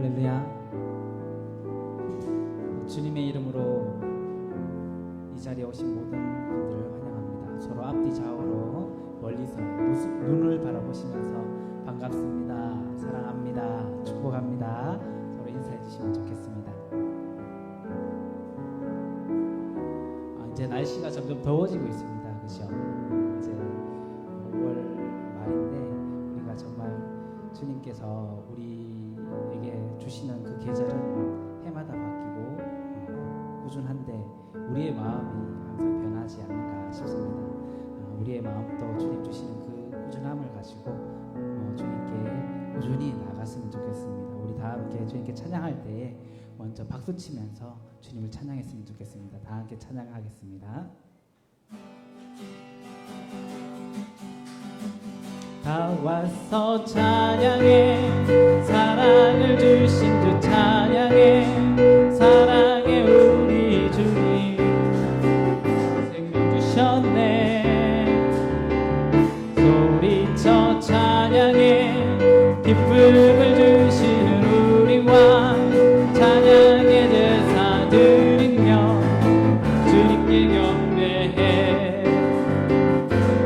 할렐루야. 주님의 이름으로 이 자리에 오신 모든 분들을 환영합니다. 서로 앞뒤 좌우로 멀리서 눈을 바라보시면서 반갑습니다, 사랑합니다, 축복합니다 서로 인사해 주시면 좋겠습니다. 이제 날씨가 점점 더워지고 있습니다. 그렇죠? 이제 5월 말인데 우리가 정말 주님께서 우리에게 주시는 그 계절은 해마다 바뀌고 꾸준한데 우리의 마음이 항상 변하지 않는가 싶습니다. 우리의 마음도 주님 주시는 그 꾸준함을 가지고 주님께 꾸준히 나갔으면 좋겠습니다. 우리 다 함께 주님께 찬양할 때에 먼저 박수 치면서 주님을 찬양했으면 좋겠습니다. 다 함께 찬양하겠습니다. 다 왔어 찬양해, 사랑을 주신 주 찬양해, 사랑해 우리 주님 생명 주셨네. 소리쳐 찬양해, 기쁨을 주시는 우리 왕 찬양의 제사 드리며 주님께 경배해.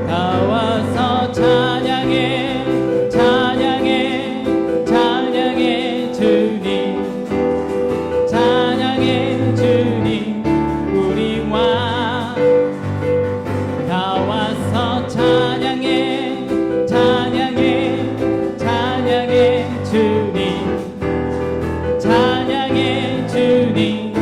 다 와서 찬양해, 찬양해, 찬양해 주님, 찬양해 주님 우리 왕. 다 와서 찬양해, 찬양해, 찬양해 주님, 찬양해 주님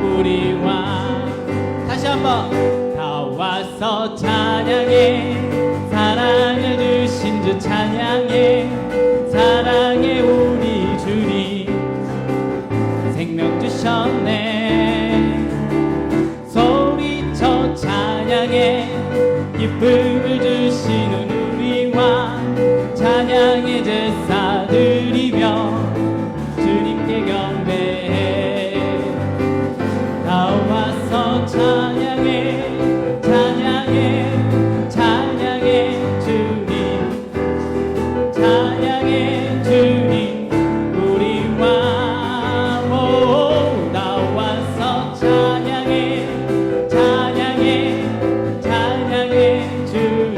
우리 왕. 다시 한번. 다 와서 찬양해, 사랑을 주신 주 찬양해, 사랑해 우리 주님 생명 주셨네. 소리쳐 찬양해, 기쁨을 주시는 우리 왕 찬양의 제사 드리며 주님께 경배해. 다 와서 찬양해, 찬양해, 찬양해 주님, 찬양해 주님 우리 왕. 다 와서 찬양해, 찬양해, 찬양해 주님,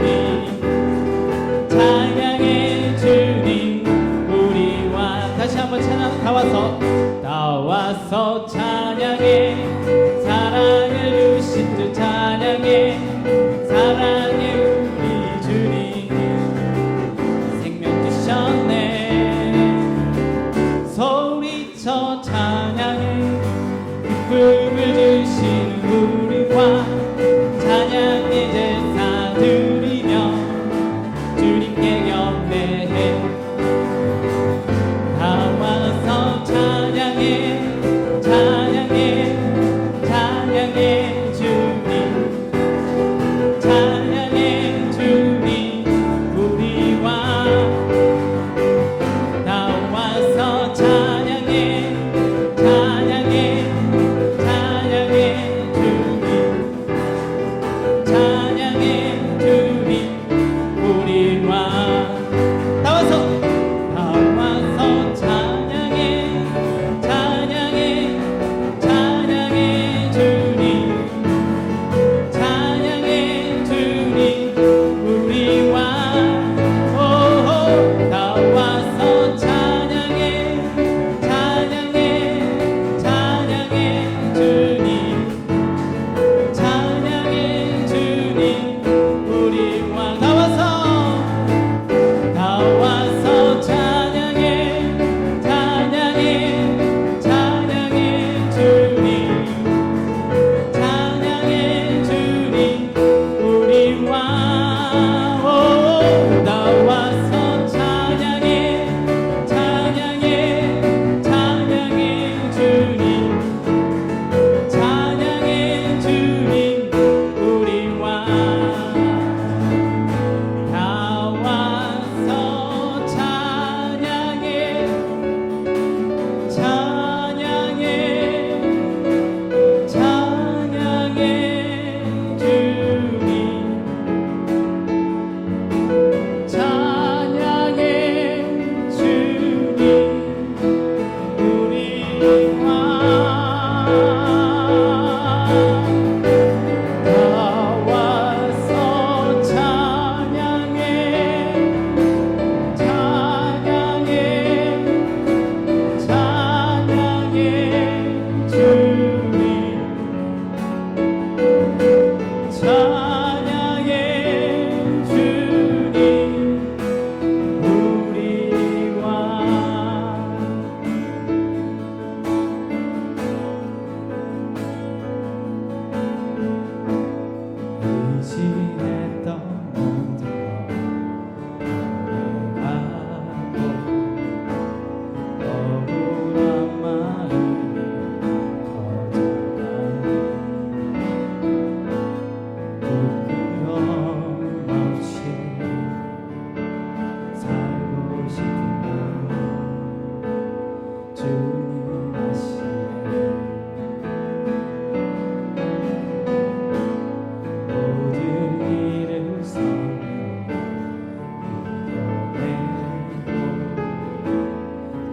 찬양해 주님 우리 왕. 다시 한번 찬양. 다 와서, 다 와서 찬양해, 사랑을 주신 주 찬양해, 사랑해 우리 주님 생명 주셨네. 소리쳐 찬양해, 기쁨을 주시는 우리 왕 찬양의 제사 드리며 주님께 경배해. 다 와서 찬양해, 찬양해, 찬양해 주님, 찬양해 주님 우리 왕. 다 와서 찬양해, 찬양해, 찬양해 주님, 찬양해 주님 우리 왕.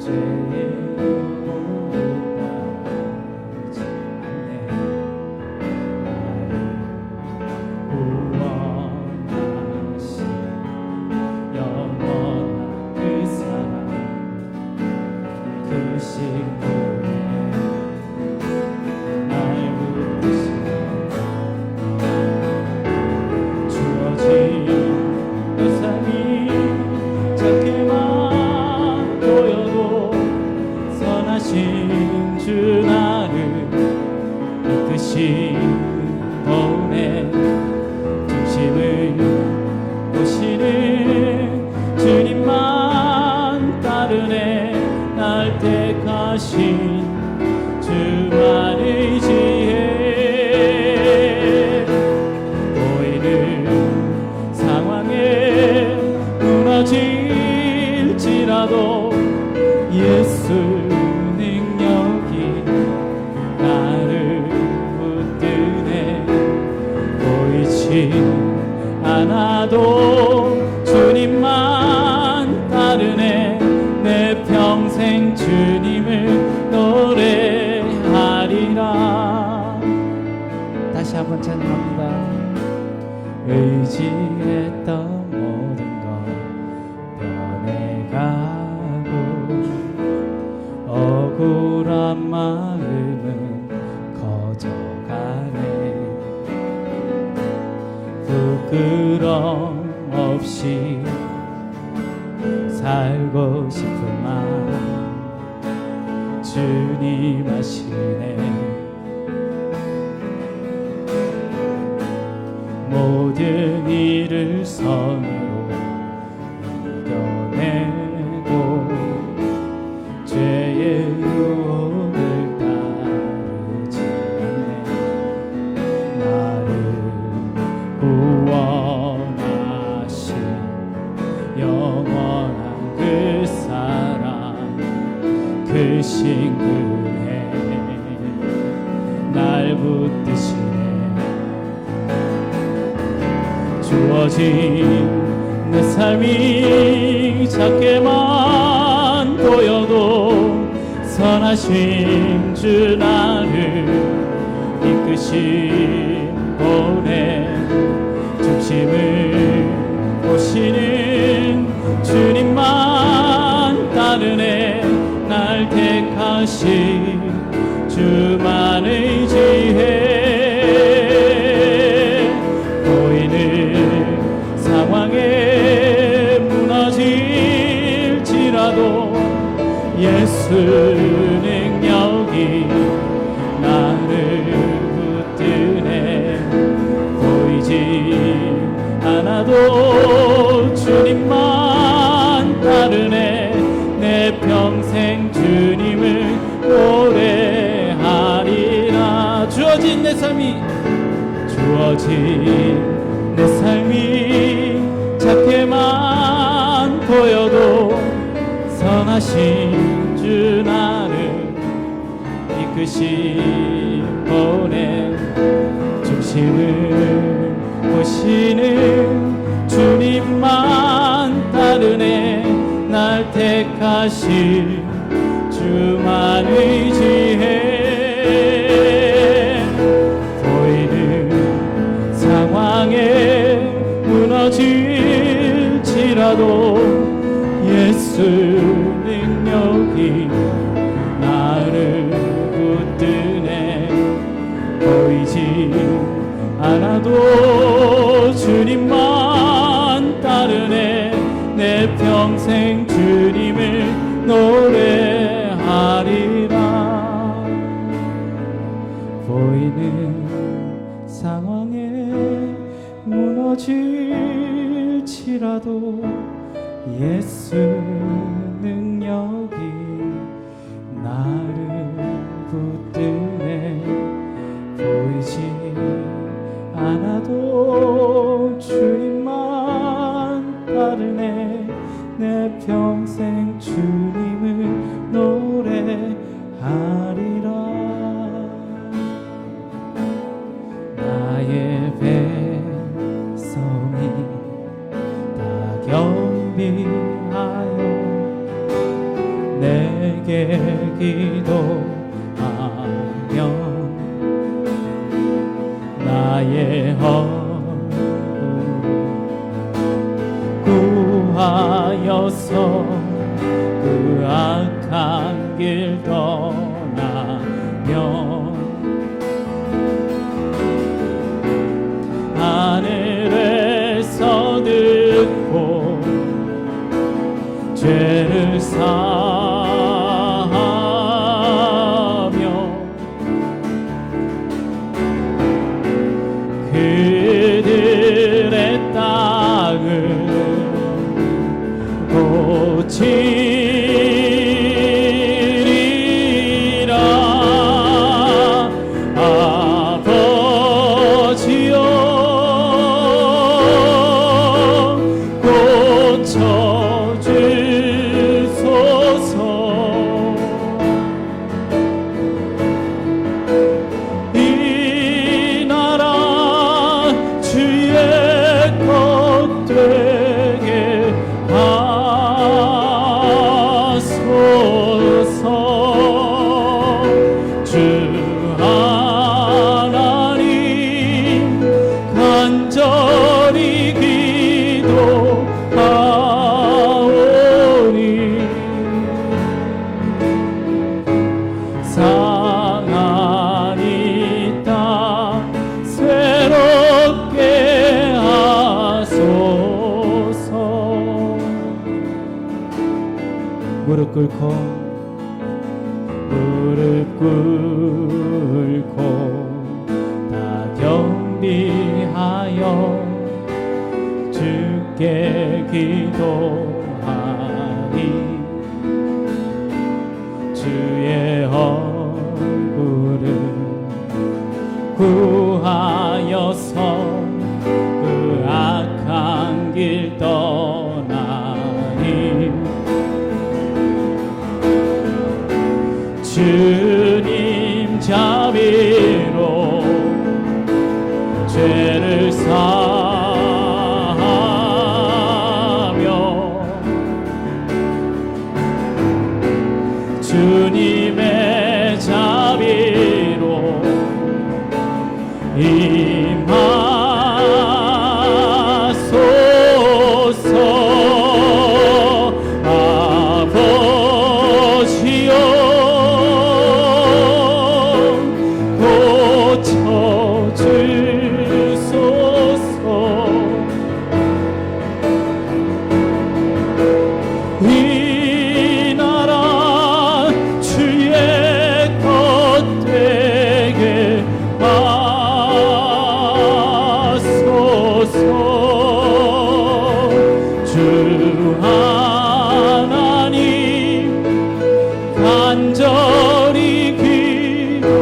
죄의 유혹을 따르지 않네. 나를 구원하신 영원한 그 사랑, 그 신부의 날 붙드시네. 주어진 그 삶이 작게만 보여도 선하신 주 나를 이끄신 오늘 중심을 보시는 주님만 따르네. 날 택하신 주만의 지혜, 보이는 상황에 무너질지라도 예수 능력이 나를 붙드네. 보이지 않아도 주님만 따르네. 내 평생 주님을 노래하리라. 다시 한번 찬양합니다. 의지했던 모든 것 변해가고 억울한 마음은 커져가네. 부끄럼 없이 살고 싶은 마음 주님 아시네. 모든 일을 선으로 이겨내고 죄의 유혹을 따르지 않네. 나를 구원하신 영원한 그 사랑, 그 신근에 날 붙드시네. 주어진 내 삶이 작게만 보여도 선하신 주 나를 이끄신 보내 중심을 보시는 주님만 따르네. 날 택하신 주만의 지혜, 보이는 상황에 무너질지라도 예수 능력이 나를 붙드네. 보이지 않아도 주님만 따르네. 내 평생 주님을 노래하리라. 주어진 내 삶이 작게만 보여도 선하신 주 나를 이끄신 보내 중심을 보시는 주님만 따르네. 날 택하신 주만의 지혜, 보이는 상황에 무너질지라도 예수 능력이 나를 붙드네. 보이지 않아도 주님만 따르네. 내 평생 주님을 노래하리라. 보이는 상황에 무너질지라도 예수 능력이 나를 붙드네. 보이지 않아도 주님만 따르네. 내 평생 주님을 노래하리라. 나의 백성이 다 겸비하여 내게 기도하며 나의 허물 구하여서 그 악한 길 떠나며 하늘에서 듣고 죄를 사하며 그들의 땅을 고치리라. 아버지여 고쳐주소서. 이 나라 주의 것 되게 하소서. 주 하나님 간절히 기도하오니 상한 이 땅 새롭게 하소서. 무릎 꿇고 다 경비하여 주께 기도하니 주의 얼굴을 구하여서 그 악한 길 떠나니 주님 자비로 죄를 사하며 주님의 자비로 임하소서. 아버지여 고쳐주소서. 이 나라 주의 것 되게 하소서. 주 하나님 간절히 기도하오니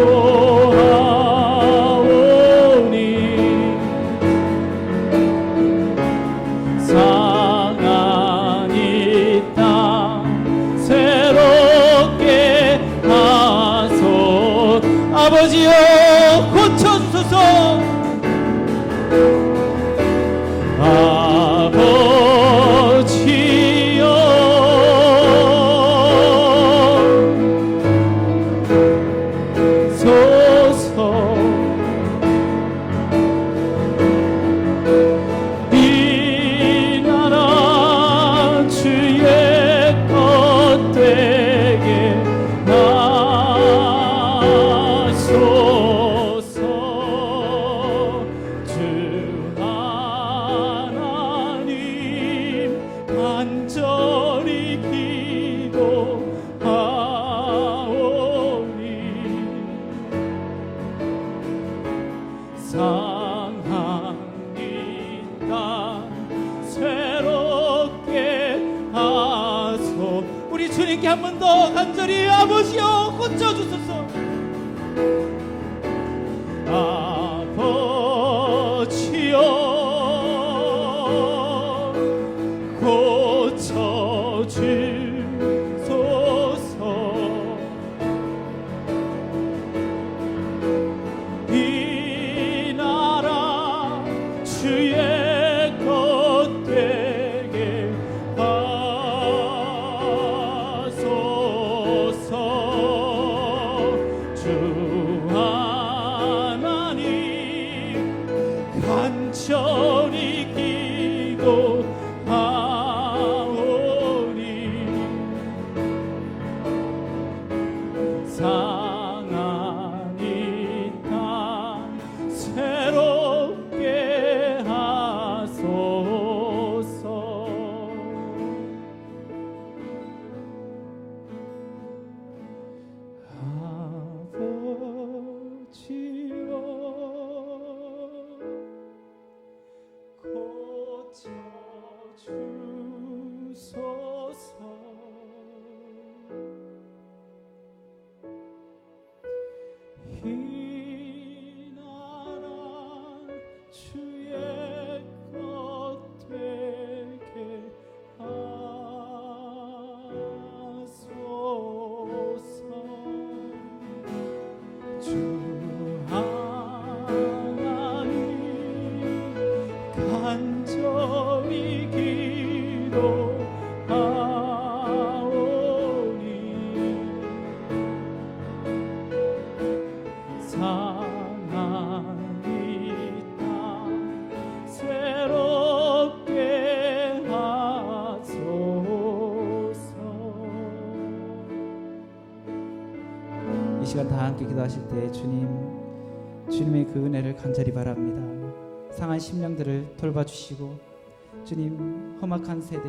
상한 이 땅 새롭게 하소서. 아버지여 고쳐주소서. 아버지여 소서. 이 나라 주의 것 되게 하소서. 주 하나님 간절히 기도하오니 상한 이 땅 새롭게 하소. 우리 주님께 한 번 더 간절히 아버지여 고쳐주소서. 아버지여 고쳐주소서. 이 나라 주의 것 되게 하소서. 이 시간 다 함께 기도하실 때 주님의 그 은혜를 간절히 바랍니다. 상한 심령들을 돌봐주시고 주님, 험악한 세대,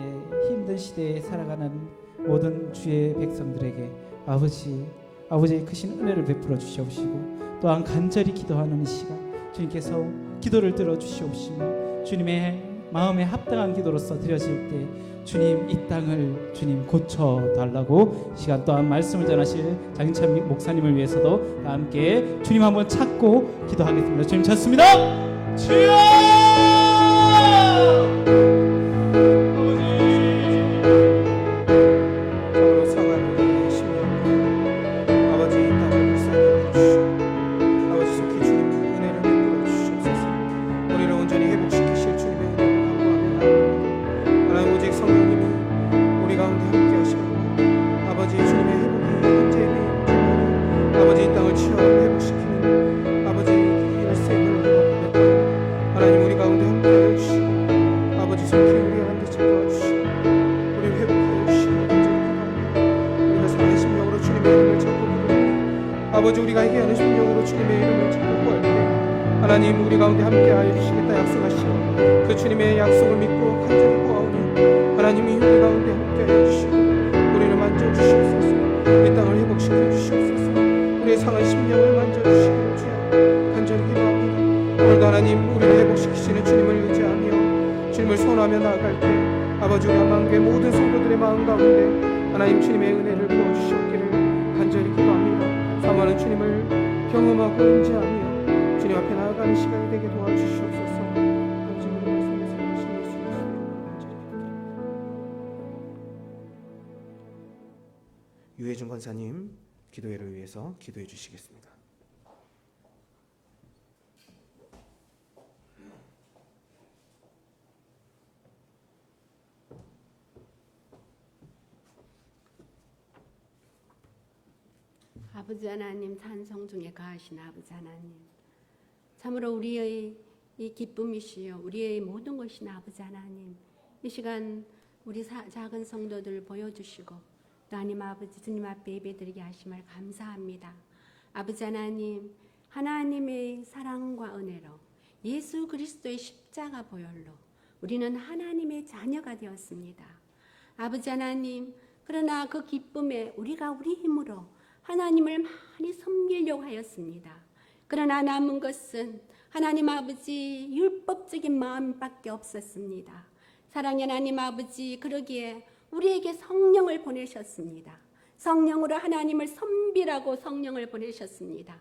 힘든 시대에 살아가는 모든 주의 백성들에게 아버지의 크신 은혜를 베풀어 주시옵시고, 또한 간절히 기도하는 이 시간 주님께서 기도를 들어주시옵시며 주님의 마음에 합당한 기도로서 드려질 때 주님, 이 땅을 주님 고쳐달라고 시간 또한 말씀을 전하실 장인찬 목사님을 위해서도 다 함께 주님 한번 찾고 기도하겠습니다. 주님 찾습니다. 주여! 아버지, 우리가 회개하는 심령으로 주님의 이름을 찾고 구할 때 하나님 우리 가운데 함께하여 주시겠다 약속하시오. 그 주님의 약속을 믿고 간절히 구하오니 하나님이 우리 가운데 함께하여 주시고 우리를 만져주시옵소서. 이 땅을 회복시켜 주시옵소서. 우리의 상한 심령을 만져주시기를 주여 간절히 기도합니다. 오늘도 하나님 우리를 회복시키시는 주님을 의지하며 주님을 소원하며 나아갈 때 아버지, 우리 한만교회 모든 성도들의 마음 가운데 하나님 주님의 은혜를 부어주시옵기를 간절히 기도합니다. 사모하는 주님을 경험하고 인지하며 주님 앞에 나아가는 시간이 되게 도와주시옵소서. 유해준 권사님 기도회를 위해서 기도해 주시겠습니다. 아버지 하나님, 찬송 중에 거하신 아버지 하나님, 참으로 우리의 이 기쁨이시여 우리의 모든 것이 아버지 하나님, 이 시간 우리 작은 성도들 보여주시고 또 하나님 아버지 주님 앞에 예배드리게 하심을 감사합니다. 아버지 하나님, 하나님의 사랑과 은혜로 예수 그리스도의 십자가 보혈로 우리는 하나님의 자녀가 되었습니다. 아버지 하나님, 그러나 그 기쁨에 우리가 우리 힘으로 하나님을 많이 섬기려고 하였습니다. 그러나 남은 것은 하나님 아버지 율법적인 마음밖에 없었습니다. 사랑의 하나님 아버지, 그러기에 우리에게 성령을 보내셨습니다. 성령으로 하나님을 섬기라고 성령을 보내셨습니다.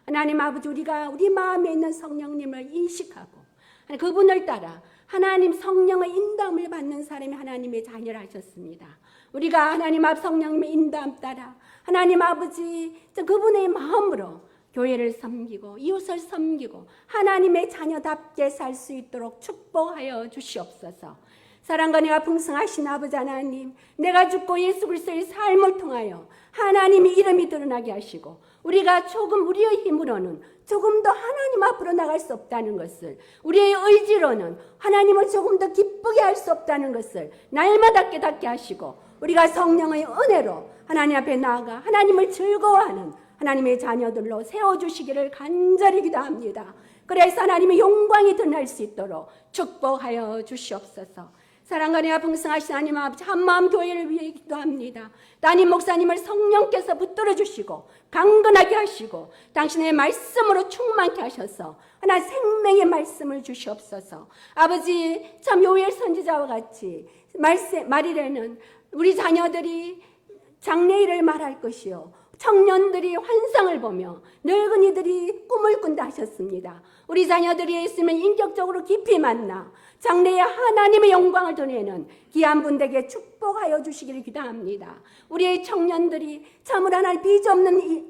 하나님 아버지, 우리가 우리 마음에 있는 성령님을 인식하고 그분을 따라 하나님 성령의 인도함을 받는 사람이 하나님의 자녀를 하셨습니다. 우리가 하나님 앞 성령님의 인도함 따라 하나님 아버지 그분의 마음으로 교회를 섬기고 이웃을 섬기고 하나님의 자녀답게 살 수 있도록 축복하여 주시옵소서. 사랑과 은혜가 풍성하신 아버지 하나님, 내가 죽고 예수 그리스도의 삶을 통하여 하나님의 이름이 드러나게 하시고 우리가 조금 우리의 힘으로는 조금 더 하나님 앞으로 나갈 수 없다는 것을, 우리의 의지로는 하나님을 조금 더 기쁘게 할 수 없다는 것을 날마다 깨닫게 하시고 우리가 성령의 은혜로 하나님 앞에 나아가 하나님을 즐거워하는 하나님의 자녀들로 세워주시기를 간절히 기도합니다. 그래서 하나님의 영광이 드러날 수 있도록 축복하여 주시옵소서. 사랑과 은혜가 풍성하신 하나님 아버지, 한마음 교회를 위해 기도합니다. 담임 목사님을 성령께서 붙들어 주시고 강건하게 하시고 당신의 말씀으로 충만케 하셔서 하나 생명의 말씀을 주시옵소서. 아버지, 참 요엘 선지자와 같이 말이라는 우리 자녀들이 장래일을 말할 것이요 청년들이 환상을 보며 늙은이들이 꿈을 꾼다 하셨습니다. 우리 자녀들이 있으면 인격적으로 깊이 만나 장래에 하나님의 영광을 드러내는 귀한 분들에게 축복하여 주시기를 기도합니다. 우리의 청년들이 참으로 하나님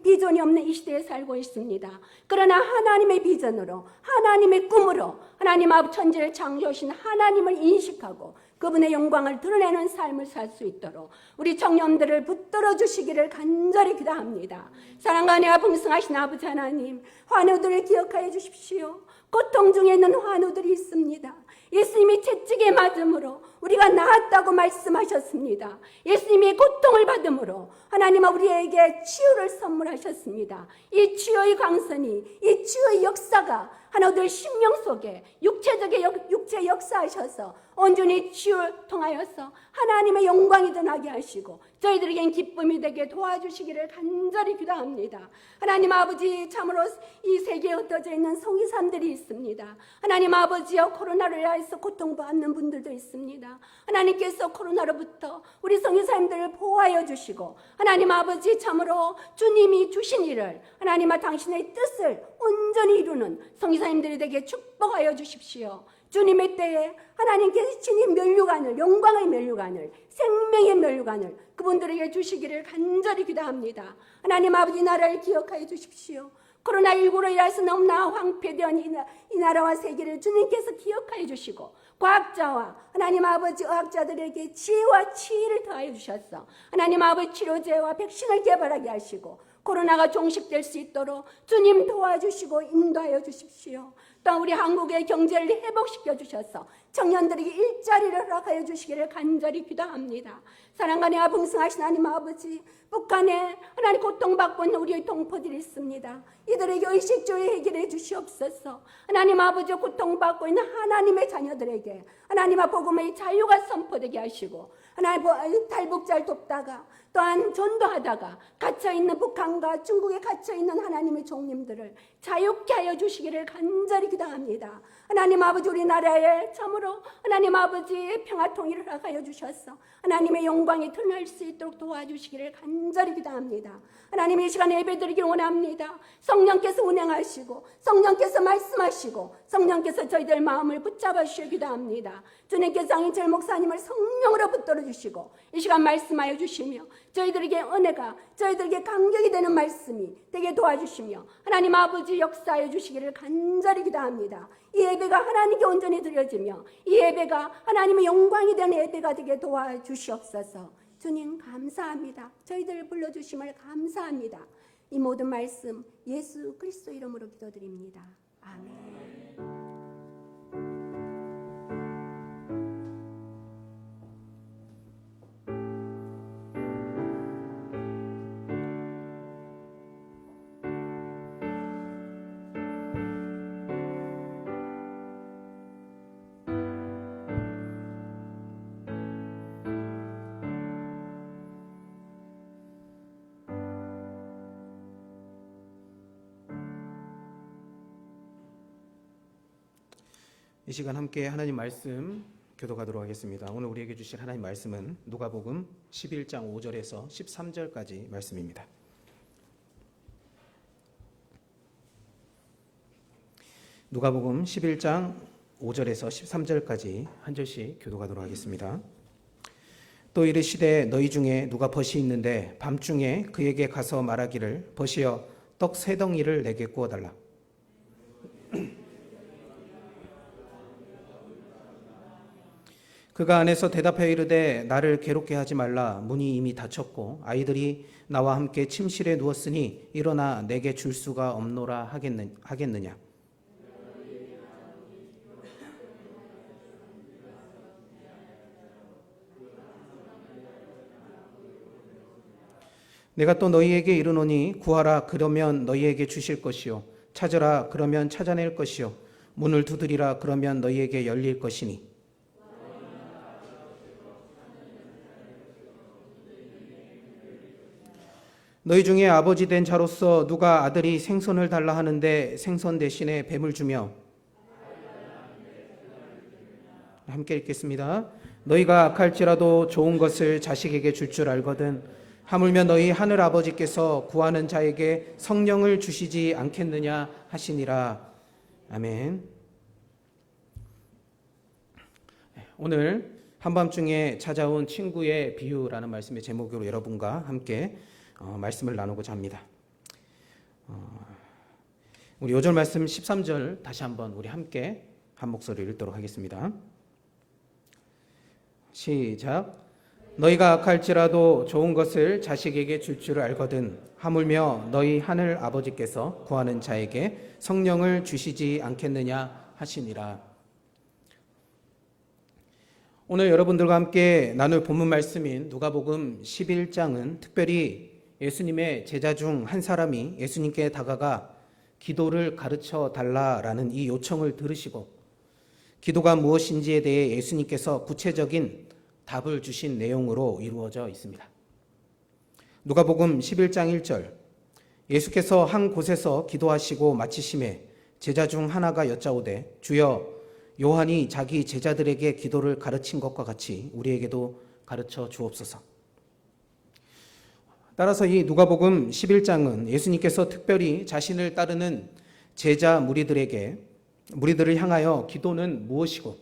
비전이 없는 이 시대에 살고 있습니다. 그러나 하나님의 비전으로 하나님의 꿈으로 하나님 아버지 천지를 창조하신 하나님을 인식하고 그분의 영광을 드러내는 삶을 살 수 있도록 우리 청년들을 붙들어 주시기를 간절히 기도합니다. 사랑과 은혜와 풍성하신 아버지 하나님, 환우들을 기억하여 주십시오. 고통 중에 있는 환우들이 있습니다. 예수님이 채찍에 맞음으로 우리가 나았다고 말씀하셨습니다. 예수님이 고통을 받음으로 하나님은 우리에게 치유를 선물하셨습니다. 이 치유의 광선이, 이 치유의 역사가 하나들 심령 속에 육체 역사하셔서 온전히 치유를 통하여서 하나님의 영광이 드러나게 하시고 저희들에겐 기쁨이 되게 도와주시기를 간절히 기도합니다. 하나님 아버지, 참으로 이 세계에 흩어져 있는 성기사들이 있습니다. 하나님 아버지여, 코로나로 인해서 고통받는 분들도 있습니다. 하나님께서 코로나로부터 우리 성기사님들을 보호하여 주시고 하나님 아버지, 참으로 주님이 주신 일을 하나님과 당신의 뜻을 온전히 이루는 성기사님들이 되게 축복하여 주십시오. 주님의 때에 하나님께서 친히 면류관을, 영광의 면류관을, 생명의 면류관을 그분들에게 주시기를 간절히 기도합니다. 하나님 아버지, 나라를 기억하여 주십시오. 코로나19로 인해서 너무나 황폐되어 이 나라와 세계를 주님께서 기억하여 주시고 과학자와 하나님 아버지 의학자들에게 지혜와 치의를 더하여 주셨어. 하나님 아버지, 치료제와 백신을 개발하게 하시고 코로나가 종식될 수 있도록 주님 도와주시고 인도하여 주십시오. 또 우리 한국의 경제를 회복시켜 주셔서 청년들에게 일자리를 허락하여 주시기를 간절히 기도합니다. 사랑과 은혜와 풍성하신 하나님 아버지, 북한에 하나님 고통받고 있는 우리의 동포들이 있습니다. 이들에게 의식주의 해결해 주시옵소서. 하나님 아버지, 고통받고 있는 하나님의 자녀들에게 하나님의 복음의 자유가 선포되게 하시고 하나님 탈북자를 돕다가 또한 전도하다가 갇혀있는 북한과 중국에 갇혀있는 하나님의 종님들을 자유케 하여 주시기를 간절히 기도합니다. 하나님 아버지, 우리나라에 참으로 하나님 아버지의 평화 통일을 허락하여 주셔서 하나님의 영광이 드러날 수 있도록 도와주시기를 간절히 기도합니다. 하나님, 이 시간에 예배드리기를 원합니다. 성령께서 운행하시고 성령께서 말씀하시고 성령께서 저희들 마음을 붙잡아 주시길 기도합니다. 주님께서 장인철 목사님을 성령으로 붙들어 주시고 이 시간 말씀하여 주시며 저희들에게 은혜가, 저희들에게 감격이 되는 말씀이 되게 도와주시며 하나님 아버지 역사하여 주시기를 간절히 기도합니다. 이 예배가 하나님께 온전히 드려지며 이 예배가 하나님의 영광이 되는 예배가 되게 도와주시옵소서. 주님 감사합니다. 저희들을 불러주심을 감사합니다. 이 모든 말씀 예수 그리스도 이름으로 기도드립니다. 아멘. 이 시간 함께 하나님 말씀 교도하도록 하겠습니다. 오늘 우리에게 주실 하나님 말씀은 누가복음 11장 5절에서 13절까지 말씀입니다. 누가복음 11장 5절에서 13절까지 한 절씩 교도하도록 하겠습니다. 또 이르시되 너희 중에 누가 벗이 있는데 밤중에 그에게 가서 말하기를 벗이여 떡 세 덩이를 내게 구워달라. 그가 안에서 대답하여 이르되 나를 괴롭게 하지 말라. 문이 이미 닫혔고 아이들이 나와 함께 침실에 누웠으니 일어나 내게 줄 수가 없노라 하겠느냐. 내가 또 너희에게 이르노니 구하라 그러면 너희에게 주실 것이요 찾으라 그러면 찾아낼 것이요 문을 두드리라 그러면 너희에게 열릴 것이니 너희 중에 아버지 된 자로서 누가 아들이 생선을 달라 하는데 생선 대신에 뱀을 주며 함께 읽겠습니다. 너희가 악할지라도 좋은 것을 자식에게 줄 줄 알거든 하물며 너희 하늘 아버지께서 구하는 자에게 성령을 주시지 않겠느냐 하시니라. 아멘. 오늘 한밤중에 찾아온 친구의 비유라는 말씀의 제목으로 여러분과 함께 말씀을 나누고자 합니다. 우리 5절 말씀 13절 다시 한번 우리 함께 한 목소리 읽도록 하겠습니다. 시작. 너희가 악할지라도 좋은 것을 자식에게 줄 줄을 알거든 하물며 너희 하늘 아버지께서 구하는 자에게 성령을 주시지 않겠느냐 하시니라. 오늘 여러분들과 함께 나눌 본문 말씀인 누가복음 11장은 특별히 예수님의 제자 중 한 사람이 예수님께 다가가 기도를 가르쳐 달라라는 이 요청을 들으시고 기도가 무엇인지에 대해 예수님께서 구체적인 답을 주신 내용으로 이루어져 있습니다. 누가복음 11장 1절. 예수께서 한 곳에서 기도하시고 마치심에 제자 중 하나가 여짜오되 주여 요한이 자기 제자들에게 기도를 가르친 것과 같이 우리에게도 가르쳐 주옵소서. 따라서 이 누가복음 11장은 예수님께서 특별히 자신을 따르는 제자 무리들을 향하여 기도는 무엇이고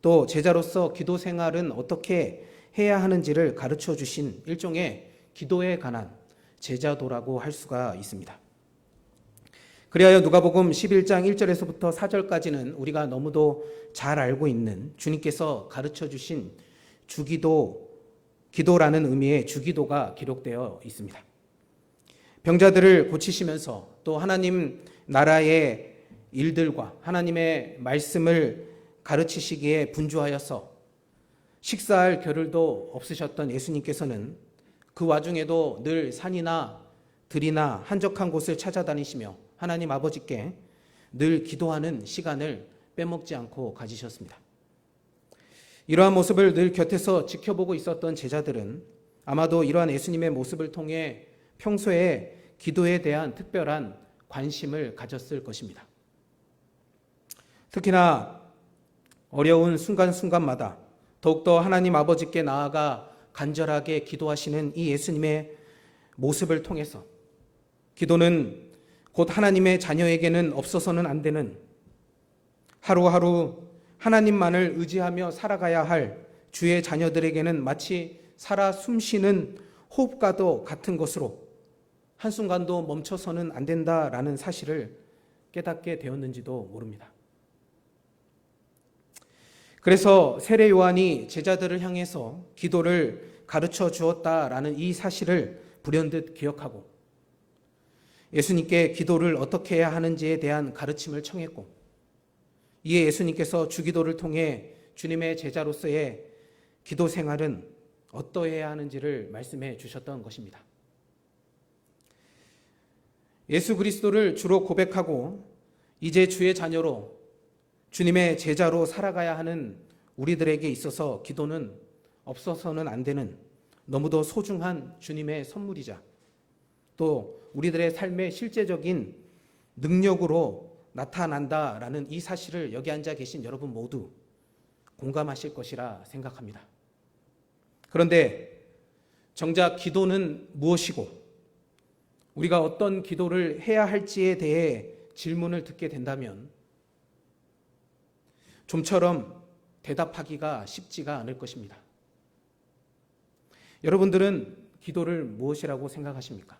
또 제자로서 기도 생활은 어떻게 해야 하는지를 가르쳐 주신 일종의 기도에 관한 제자도라고 할 수가 있습니다. 그리하여 누가복음 11장 1절에서부터 4절까지는 우리가 너무도 잘 알고 있는 주님께서 가르쳐 주신 기도라는 의미의 주기도가 기록되어 있습니다. 병자들을 고치시면서 또 하나님 나라의 일들과 하나님의 말씀을 가르치시기에 분주하여서 식사할 겨를도 없으셨던 예수님께서는 그 와중에도 늘 산이나 들이나 한적한 곳을 찾아다니시며 하나님 아버지께 늘 기도하는 시간을 빼먹지 않고 가지셨습니다. 이러한 모습을 늘 곁에서 지켜보고 있었던 제자들은 아마도 이러한 예수님의 모습을 통해 평소에 기도에 대한 특별한 관심을 가졌을 것입니다. 특히나 어려운 순간순간마다 더욱더 하나님 아버지께 나아가 간절하게 기도하시는 이 예수님의 모습을 통해서 기도는 곧 하나님의 자녀에게는 없어서는 안 되는 하루하루 하나님만을 의지하며 살아가야 할 주의 자녀들에게는 마치 살아 숨쉬는 호흡과도 같은 것으로 한순간도 멈춰서는 안 된다라는 사실을 깨닫게 되었는지도 모릅니다. 그래서 세례 요한이 제자들을 향해서 기도를 가르쳐 주었다라는 이 사실을 불현듯 기억하고 예수님께 기도를 어떻게 해야 하는지에 대한 가르침을 청했고 이에 예수님께서 주기도를 통해 주님의 제자로서의 기도 생활은 어떠해야 하는지를 말씀해 주셨던 것입니다. 예수 그리스도를 주로 고백하고 이제 주의 자녀로 주님의 제자로 살아가야 하는 우리들에게 있어서 기도는 없어서는 안 되는 너무도 소중한 주님의 선물이자 또 우리들의 삶의 실제적인 능력으로 나타난다라는 이 사실을 여기 앉아 계신 여러분 모두 공감하실 것이라 생각합니다. 그런데 정작 기도는 무엇이고 우리가 어떤 기도를 해야 할지에 대해 질문을 듣게 된다면 좀처럼 대답하기가 쉽지가 않을 것입니다. 여러분들은 기도를 무엇이라고 생각하십니까?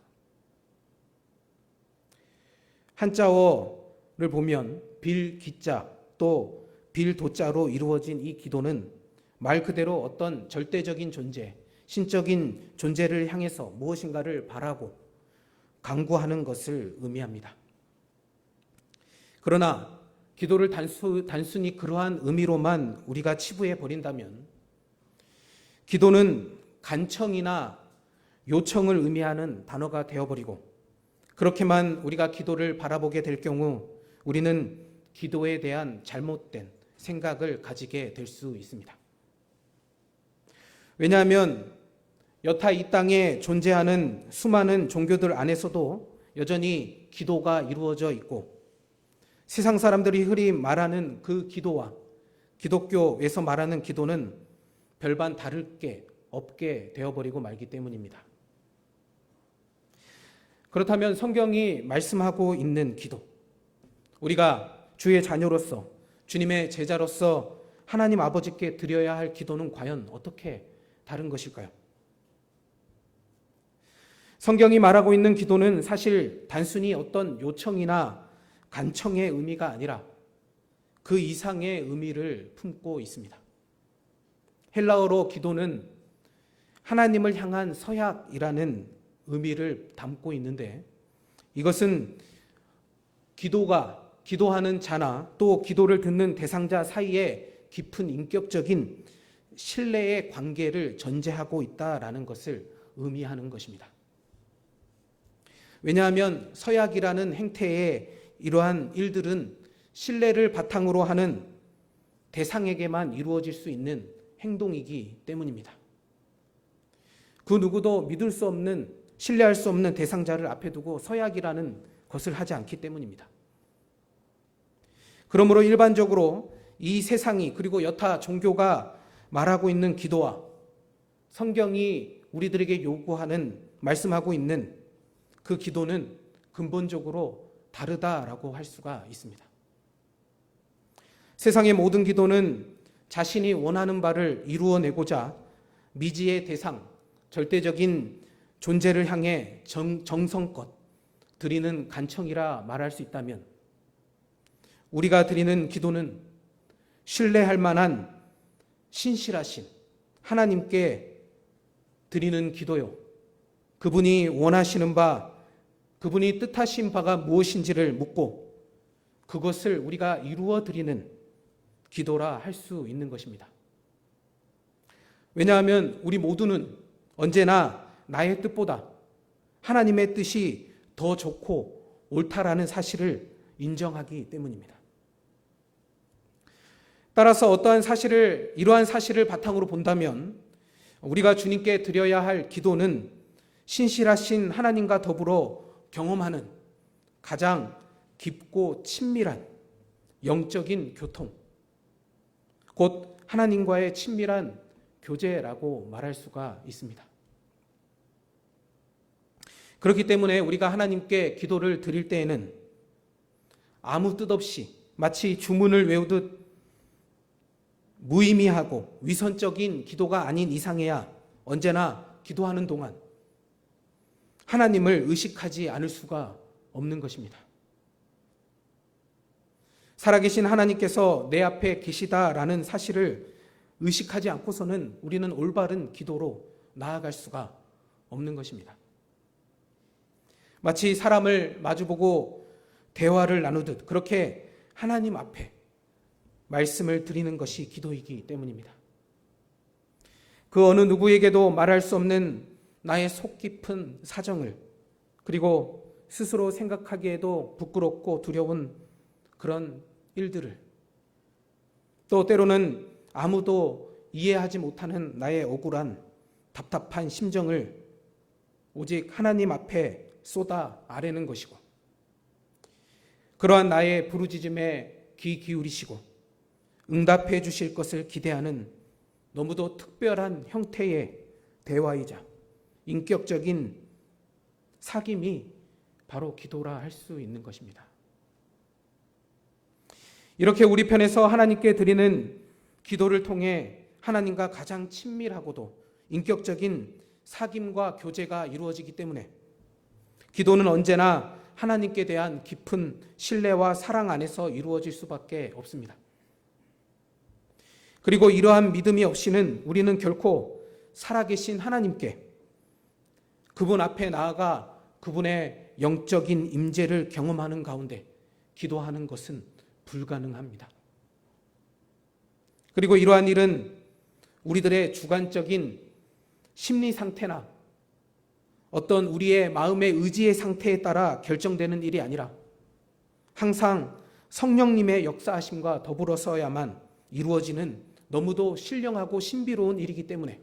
한자어를 보면 빌 기자 또 빌 도자로 이루어진 이 기도는 말 그대로 어떤 절대적인 존재, 신적인 존재를 향해서 무엇인가를 바라고 간구하는 것을 의미합니다. 그러나 기도를 단순히 그러한 의미로만 우리가 치부해 버린다면 기도는 간청이나 요청을 의미하는 단어가 되어버리고 그렇게만 우리가 기도를 바라보게 될 경우 우리는 기도에 대한 잘못된 생각을 가지게 될 수 있습니다. 왜냐하면 여타 이 땅에 존재하는 수많은 종교들 안에서도 여전히 기도가 이루어져 있고 세상 사람들이 흔히 말하는 그 기도와 기독교에서 말하는 기도는 별반 다를 게 없게 되어버리고 말기 때문입니다. 그렇다면 성경이 말씀하고 있는 기도, 우리가 주의 자녀로서 주님의 제자로서 하나님 아버지께 드려야 할 기도는 과연 어떻게 다른 것일까요? 성경이 말하고 있는 기도는 사실 단순히 어떤 요청이나 간청의 의미가 아니라 그 이상의 의미를 품고 있습니다. 헬라어로 기도는 하나님을 향한 서약이라는 의미를 담고 있는데, 이것은 기도하는 자나 또 기도를 듣는 대상자 사이에 깊은 인격적인 신뢰의 관계를 전제하고 있다라는 것을 의미하는 것입니다. 왜냐하면 서약이라는 행태의 이러한 일들은 신뢰를 바탕으로 하는 대상에게만 이루어질 수 있는 행동이기 때문입니다. 그 누구도 믿을 수 없는, 신뢰할 수 없는 대상자를 앞에 두고 서약이라는 것을 하지 않기 때문입니다. 그러므로 일반적으로 이 세상이, 그리고 여타 종교가 말하고 있는 기도와 성경이 우리들에게 요구하는, 말씀하고 있는 그 기도는 근본적으로 다르다라고 할 수가 있습니다. 세상의 모든 기도는 자신이 원하는 바를 이루어내고자 미지의 대상, 절대적인 존재를 향해 정성껏 드리는 간청이라 말할 수 있다면, 우리가 드리는 기도는 신뢰할 만한 신실하신 하나님께 드리는 기도요, 그분이 원하시는 바, 그분이 뜻하신 바가 무엇인지를 묻고 그것을 우리가 이루어 드리는 기도라 할 수 있는 것입니다. 왜냐하면 우리 모두는 언제나 나의 뜻보다 하나님의 뜻이 더 좋고 옳다라는 사실을 인정하기 때문입니다. 따라서 이러한 사실을 바탕으로 본다면 우리가 주님께 드려야 할 기도는 신실하신 하나님과 더불어 경험하는 가장 깊고 친밀한 영적인 교통, 곧 하나님과의 친밀한 교제라고 말할 수가 있습니다. 그렇기 때문에 우리가 하나님께 기도를 드릴 때에는 아무 뜻 없이 마치 주문을 외우듯 무의미하고 위선적인 기도가 아닌 이상해야 언제나 기도하는 동안 하나님을 의식하지 않을 수가 없는 것입니다. 살아계신 하나님께서 내 앞에 계시다라는 사실을 의식하지 않고서는 우리는 올바른 기도로 나아갈 수가 없는 것입니다. 마치 사람을 마주보고 대화를 나누듯 그렇게 하나님 앞에 말씀을 드리는 것이 기도이기 때문입니다. 그 어느 누구에게도 말할 수 없는 나의 속 깊은 사정을, 그리고 스스로 생각하기에도 부끄럽고 두려운 그런 일들을, 또 때로는 아무도 이해하지 못하는 나의 억울한 답답한 심정을 오직 하나님 앞에 쏟아 아뢰는 것이고, 그러한 나의 부르짖음에 귀 기울이시고 응답해 주실 것을 기대하는 너무도 특별한 형태의 대화이자 인격적인 사귐이 바로 기도라 할 수 있는 것입니다. 이렇게 우리 편에서 하나님께 드리는 기도를 통해 하나님과 가장 친밀하고도 인격적인 사귐과 교제가 이루어지기 때문에 기도는 언제나 하나님께 대한 깊은 신뢰와 사랑 안에서 이루어질 수밖에 없습니다. 그리고 이러한 믿음이 없이는 우리는 결코 살아계신 하나님께, 그분 앞에 나아가 그분의 영적인 임재를 경험하는 가운데 기도하는 것은 불가능합니다. 그리고 이러한 일은 우리들의 주관적인 심리 상태나 어떤 우리의 마음의 의지의 상태에 따라 결정되는 일이 아니라 항상 성령님의 역사하심과 더불어서야만 이루어지는 너무도 신령하고 신비로운 일이기 때문에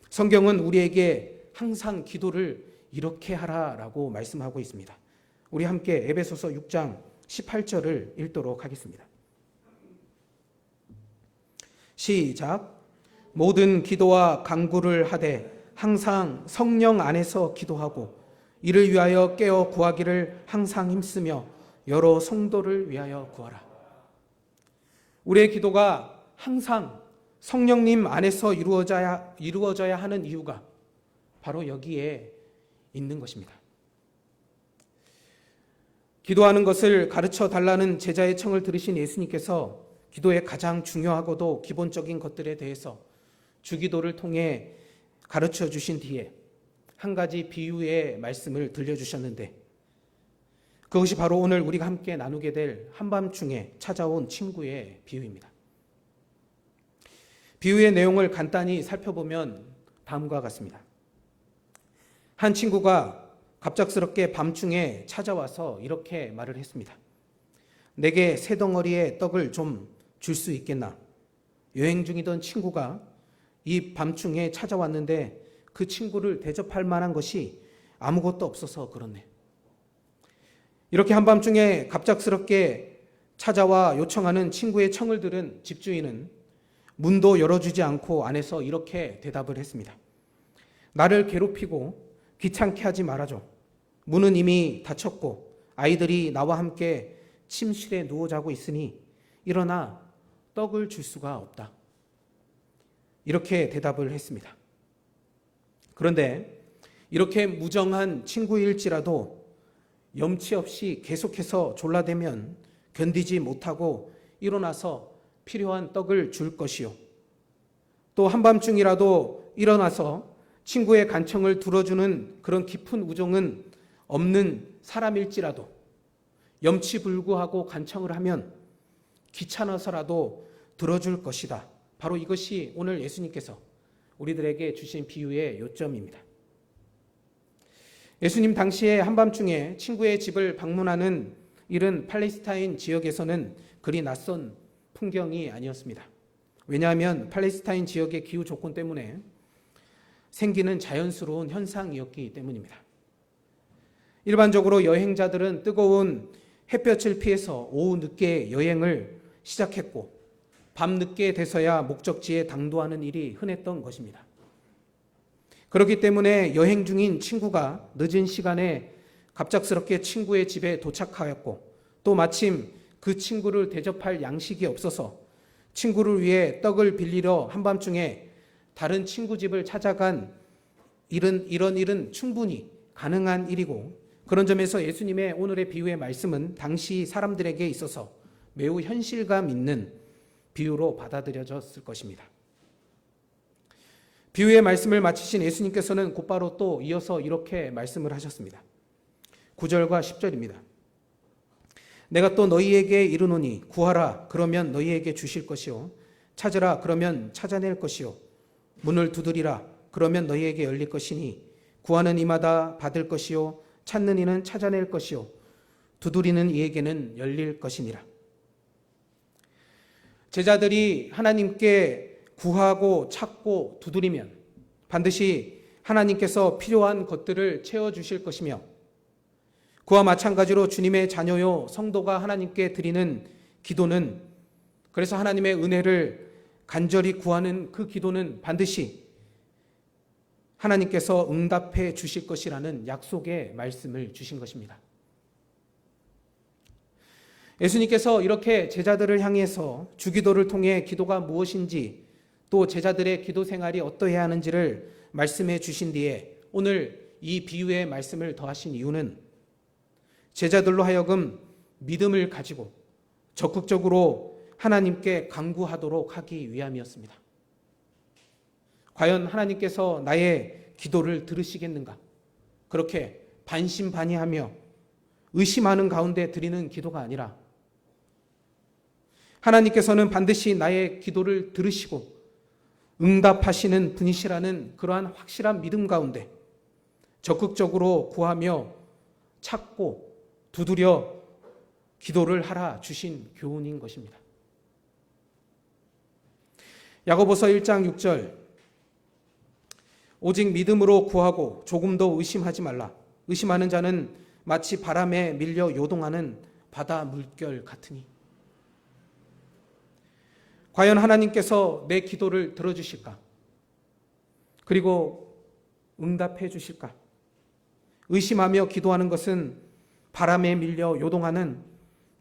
성경은 우리에게 항상 기도를 이렇게 하라라고 말씀하고 있습니다. 우리 함께 에베소서 6장 18절을 읽도록 하겠습니다. 시작. 모든 기도와 간구를 하되 항상 성령 안에서 기도하고 이를 위하여 깨어 구하기를 항상 힘쓰며 여러 성도를 위하여 구하라. 우리의 기도가 항상 성령님 안에서 이루어져야 하는 이유가 바로 여기에 있는 것입니다. 기도하는 것을 가르쳐 달라는 제자의 청을 들으신 예수님께서 기도의 가장 중요하고도 기본적인 것들에 대해서 주기도를 통해 가르쳐 주신 뒤에 한 가지 비유의 말씀을 들려주셨는데, 그것이 바로 오늘 우리가 함께 나누게 될 한밤중에 찾아온 친구의 비유입니다. 비유의 내용을 간단히 살펴보면 다음과 같습니다. 한 친구가 갑작스럽게 밤중에 찾아와서 이렇게 말을 했습니다. 내게 세 덩어리의 떡을 좀 줄 수 있겠나? 여행 중이던 친구가 이 밤중에 찾아왔는데 그 친구를 대접할 만한 것이 아무것도 없어서 그렇네. 이렇게 한밤중에 갑작스럽게 찾아와 요청하는 친구의 청을 들은 집주인은 문도 열어주지 않고 안에서 이렇게 대답을 했습니다. 나를 괴롭히고 귀찮게 하지 말아줘. 문은 이미 닫혔고 아이들이 나와 함께 침실에 누워 자고 있으니 일어나 떡을 줄 수가 없다. 이렇게 대답을 했습니다. 그런데 이렇게 무정한 친구일지라도 염치 없이 계속해서 졸라대면 견디지 못하고 일어나서 필요한 떡을 줄 것이요. 또 한밤중이라도 일어나서 친구의 간청을 들어주는 그런 깊은 우정은 없는 사람일지라도 염치불구하고 간청을 하면 귀찮아서라도 들어줄 것이다. 바로 이것이 오늘 예수님께서 우리들에게 주신 비유의 요점입니다. 예수님 당시에 한밤중에 친구의 집을 방문하는 일은 팔레스타인 지역에서는 그리 낯선 풍경이 아니었습니다. 왜냐하면 팔레스타인 지역의 기후 조건 때문에 생기는 자연스러운 현상이었기 때문입니다. 일반적으로 여행자들은 뜨거운 햇볕을 피해서 오후 늦게 여행을 시작했고 밤늦게 돼서야 목적지에 당도하는 일이 흔했던 것입니다. 그렇기 때문에 여행 중인 친구가 늦은 시간에 갑작스럽게 친구의 집에 도착하였고 또 마침 그 친구를 대접할 양식이 없어서 친구를 위해 떡을 빌리러 한밤중에 다른 친구 집을 찾아간 이런 일은 충분히 가능한 일이고, 그런 점에서 예수님의 오늘의 비유의 말씀은 당시 사람들에게 있어서 매우 현실감 있는 비유로 받아들여졌을 것입니다. 비유의 말씀을 마치신 예수님께서는 곧바로 또 이어서 이렇게 말씀을 하셨습니다. 9절과 10절입니다. 내가 또 너희에게 이르노니 구하라 그러면 너희에게 주실 것이요 찾으라 그러면 찾아낼 것이요 문을 두드리라 그러면 너희에게 열릴 것이니 구하는 이마다 받을 것이요 찾는 이는 찾아낼 것이요 두드리는 이에게는 열릴 것이니라. 제자들이 하나님께 구하고 찾고 두드리면 반드시 하나님께서 필요한 것들을 채워주실 것이며, 그와 마찬가지로 주님의 자녀요 성도가 하나님께 드리는 기도는, 그래서 하나님의 은혜를 간절히 구하는 그 기도는 반드시 하나님께서 응답해 주실 것이라는 약속의 말씀을 주신 것입니다. 예수님께서 이렇게 제자들을 향해서 주기도를 통해 기도가 무엇인지 또 제자들의 기도 생활이 어떠해야 하는지를 말씀해 주신 뒤에 오늘 이 비유의 말씀을 더하신 이유는 제자들로 하여금 믿음을 가지고 적극적으로 하나님께 간구하도록 하기 위함이었습니다. 과연 하나님께서 나의 기도를 들으시겠는가? 그렇게 반신반의하며 의심하는 가운데 드리는 기도가 아니라 하나님께서는 반드시 나의 기도를 들으시고 응답하시는 분이시라는 그러한 확실한 믿음 가운데 적극적으로 구하며 찾고 두드려 기도를 하라 주신 교훈인 것입니다. 야고보서 1장 6절 오직 믿음으로 구하고 조금도 의심하지 말라. 의심하는 자는 마치 바람에 밀려 요동하는 바다 물결 같으니. 과연 하나님께서 내 기도를 들어주실까? 그리고 응답해 주실까? 의심하며 기도하는 것은 바람에 밀려 요동하는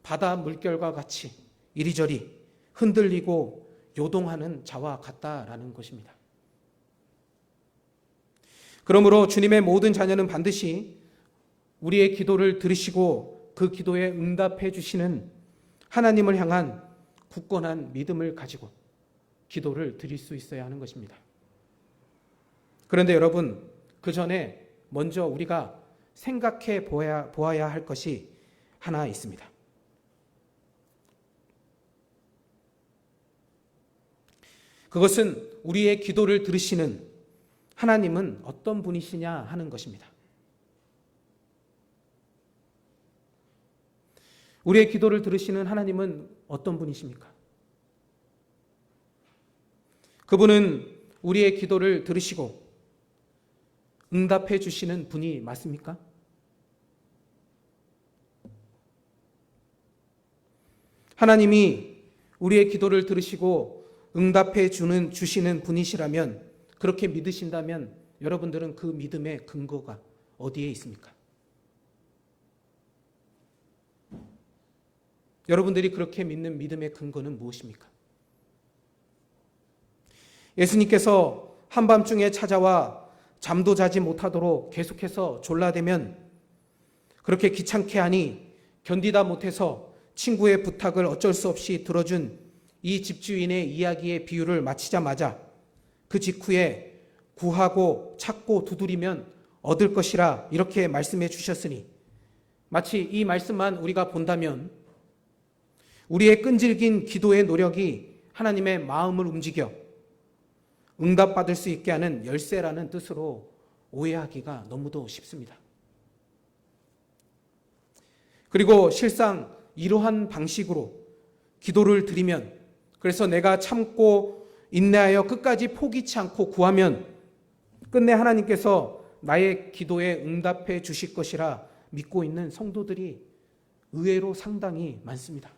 바다 물결과 같이 이리저리 흔들리고 요동하는 자와 같다라는 것입니다. 그러므로 주님의 모든 자녀는 반드시 우리의 기도를 들으시고 그 기도에 응답해 주시는 하나님을 향한 굳건한 믿음을 가지고 기도를 드릴 수 있어야 하는 것입니다. 그런데 여러분, 그 전에 먼저 우리가 생각해 보아야 할 것이 하나 있습니다. 그것은 우리의 기도를 들으시는 하나님은 어떤 분이시냐 하는 것입니다. 우리의 기도를 들으시는 하나님은 어떤 분이십니까? 그분은 우리의 기도를 들으시고 응답해 주시는 분이 맞습니까? 하나님이 우리의 기도를 들으시고 응답해 주시는 분이시라면, 그렇게 믿으신다면 여러분들은 그 믿음의 근거가 어디에 있습니까? 여러분들이 그렇게 믿는 믿음의 근거는 무엇입니까? 예수님께서 한밤중에 찾아와 잠도 자지 못하도록 계속해서 졸라대면 그렇게 귀찮게 하니 견디다 못해서 친구의 부탁을 어쩔 수 없이 들어준 이 집주인의 이야기의 비유를 마치자마자 그 직후에 구하고 찾고 두드리면 얻을 것이라 이렇게 말씀해 주셨으니, 마치 이 말씀만 우리가 본다면 우리의 끈질긴 기도의 노력이 하나님의 마음을 움직여 응답받을 수 있게 하는 열쇠라는 뜻으로 오해하기가 너무도 쉽습니다. 그리고 실상 이러한 방식으로 기도를 드리면, 그래서 내가 참고 인내하여 끝까지 포기치 않고 구하면 끝내 하나님께서 나의 기도에 응답해 주실 것이라 믿고 있는 성도들이 의외로 상당히 많습니다.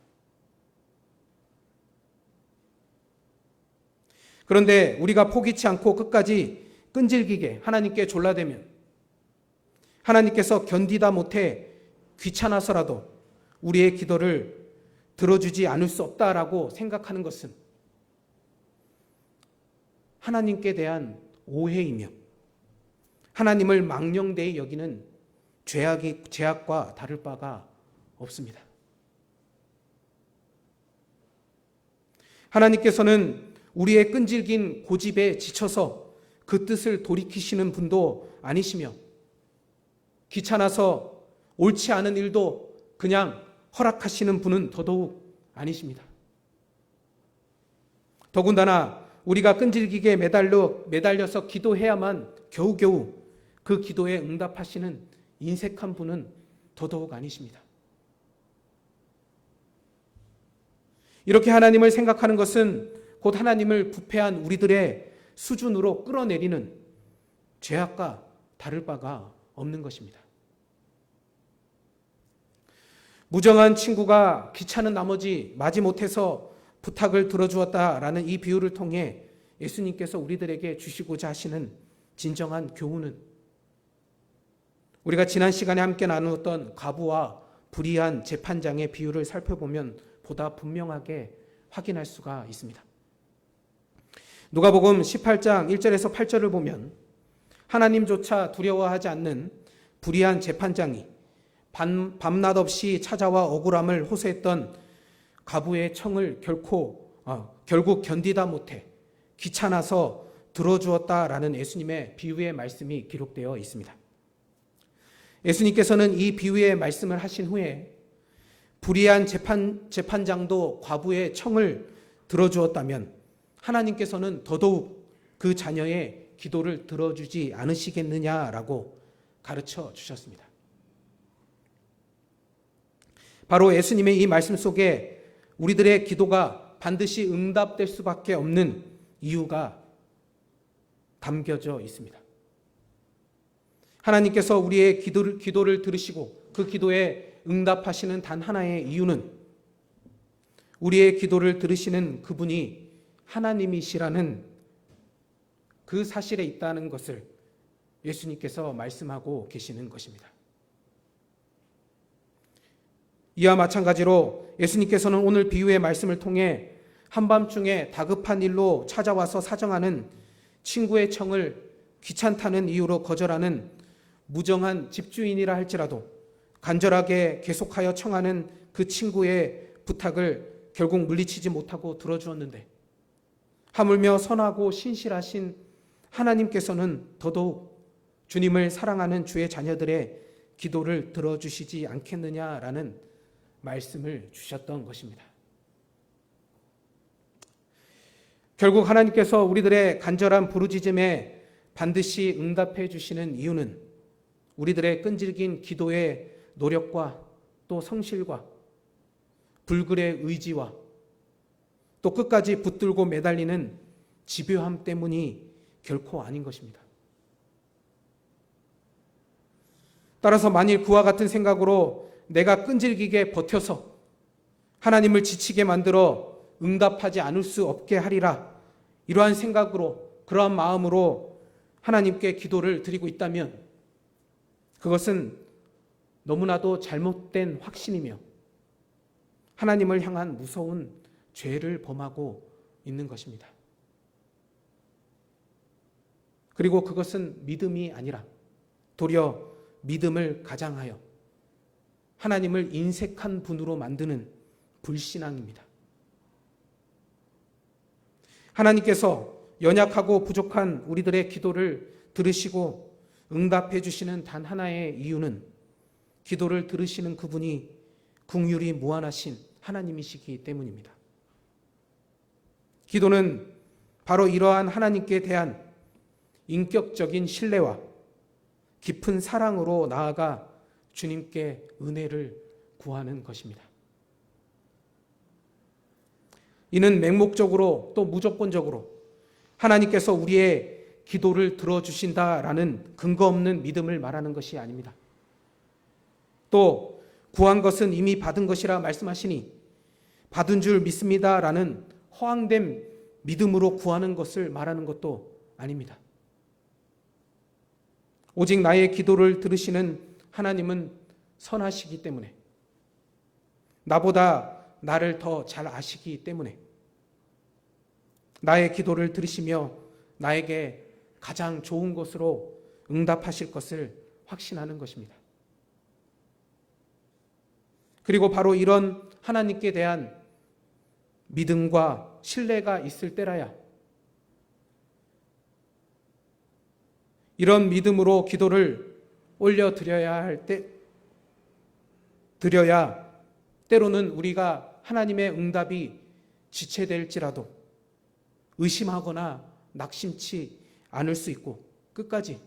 그런데 우리가 포기치 않고 끝까지 끈질기게 하나님께 졸라대면 하나님께서 견디다 못해 귀찮아서라도 우리의 기도를 들어주지 않을 수 없다라고 생각하는 것은 하나님께 대한 오해이며 하나님을 망령되이 여기는 죄악과 다를 바가 없습니다. 하나님께서는 우리의 끈질긴 고집에 지쳐서 그 뜻을 돌이키시는 분도 아니시며, 귀찮아서 옳지 않은 일도 그냥 허락하시는 분은 더더욱 아니십니다. 더군다나 우리가 끈질기게 매달려서 기도해야만 겨우겨우 그 기도에 응답하시는 인색한 분은 더더욱 아니십니다. 이렇게 하나님을 생각하는 것은 곧 하나님을 부패한 우리들의 수준으로 끌어내리는 죄악과 다를 바가 없는 것입니다. 무정한 친구가 귀찮은 나머지 마지못해서 부탁을 들어주었다라는 이 비유를 통해 예수님께서 우리들에게 주시고자 하시는 진정한 교훈은, 우리가 지난 시간에 함께 나누었던 과부와 불의한 재판장의 비유를 살펴보면 보다 분명하게 확인할 수가 있습니다. 누가복음 18장 1절에서 8절을 보면 하나님조차 두려워하지 않는 불의한 재판장이 밤낮 없이 찾아와 억울함을 호소했던 과부의 청을 결국 견디다 못해 귀찮아서 들어주었다라는 예수님의 비유의 말씀이 기록되어 있습니다. 예수님께서는 이 비유의 말씀을 하신 후에 불의한 재판장도 과부의 청을 들어주었다면 하나님께서는 더더욱 그 자녀의 기도를 들어주지 않으시겠느냐라고 가르쳐 주셨습니다. 바로 예수님의 이 말씀 속에 우리들의 기도가 반드시 응답될 수밖에 없는 이유가 담겨져 있습니다. 하나님께서 우리의 기도를 들으시고 그 기도에 응답하시는 단 하나의 이유는 우리의 기도를 들으시는 그분이 하나님이시라는 그 사실에 있다는 것을 예수님께서 말씀하고 계시는 것입니다. 이와 마찬가지로 예수님께서는 오늘 비유의 말씀을 통해 한밤중에 다급한 일로 찾아와서 사정하는 친구의 청을 귀찮다는 이유로 거절하는 무정한 집주인이라 할지라도 간절하게 계속하여 청하는 그 친구의 부탁을 결국 물리치지 못하고 들어주었는데 하물며 선하고 신실하신 하나님께서는 더더욱 주님을 사랑하는 주의 자녀들의 기도를 들어주시지 않겠느냐라는 말씀을 주셨던 것입니다. 결국 하나님께서 우리들의 간절한 부르짖음에 반드시 응답해 주시는 이유는 우리들의 끈질긴 기도의 노력과 또 성실과 불굴의 의지와 또 끝까지 붙들고 매달리는 집요함 때문이 결코 아닌 것입니다. 따라서 만일 그와 같은 생각으로 내가 끈질기게 버텨서 하나님을 지치게 만들어 응답하지 않을 수 없게 하리라, 이러한 생각으로, 그러한 마음으로 하나님께 기도를 드리고 있다면 그것은 너무나도 잘못된 확신이며 하나님을 향한 무서운 죄를 범하고 있는 것입니다. 그리고 그것은 믿음이 아니라 도리어 믿음을 가장하여 하나님을 인색한 분으로 만드는 불신앙입니다. 하나님께서 연약하고 부족한 우리들의 기도를 들으시고 응답해 주시는 단 하나의 이유는 기도를 들으시는 그분이 긍휼이 무한하신 하나님이시기 때문입니다. 기도는 바로 이러한 하나님께 대한 인격적인 신뢰와 깊은 사랑으로 나아가 주님께 은혜를 구하는 것입니다. 이는 맹목적으로 또 무조건적으로 하나님께서 우리의 기도를 들어주신다라는 근거 없는 믿음을 말하는 것이 아닙니다. 또 구한 것은 이미 받은 것이라 말씀하시니 받은 줄 믿습니다라는 허황된 믿음으로 구하는 것을 말하는 것도 아닙니다. 오직 나의 기도를 들으시는 하나님은 선하시기 때문에, 나보다 나를 더 잘 아시기 때문에 나의 기도를 들으시며 나에게 가장 좋은 것으로 응답하실 것을 확신하는 것입니다. 그리고 바로 이런 하나님께 대한 믿음과 신뢰가 있을 때라야 이런 믿음으로 기도를 올려드려야 때로는 우리가 하나님의 응답이 지체될지라도 의심하거나 낙심치 않을 수 있고 끝까지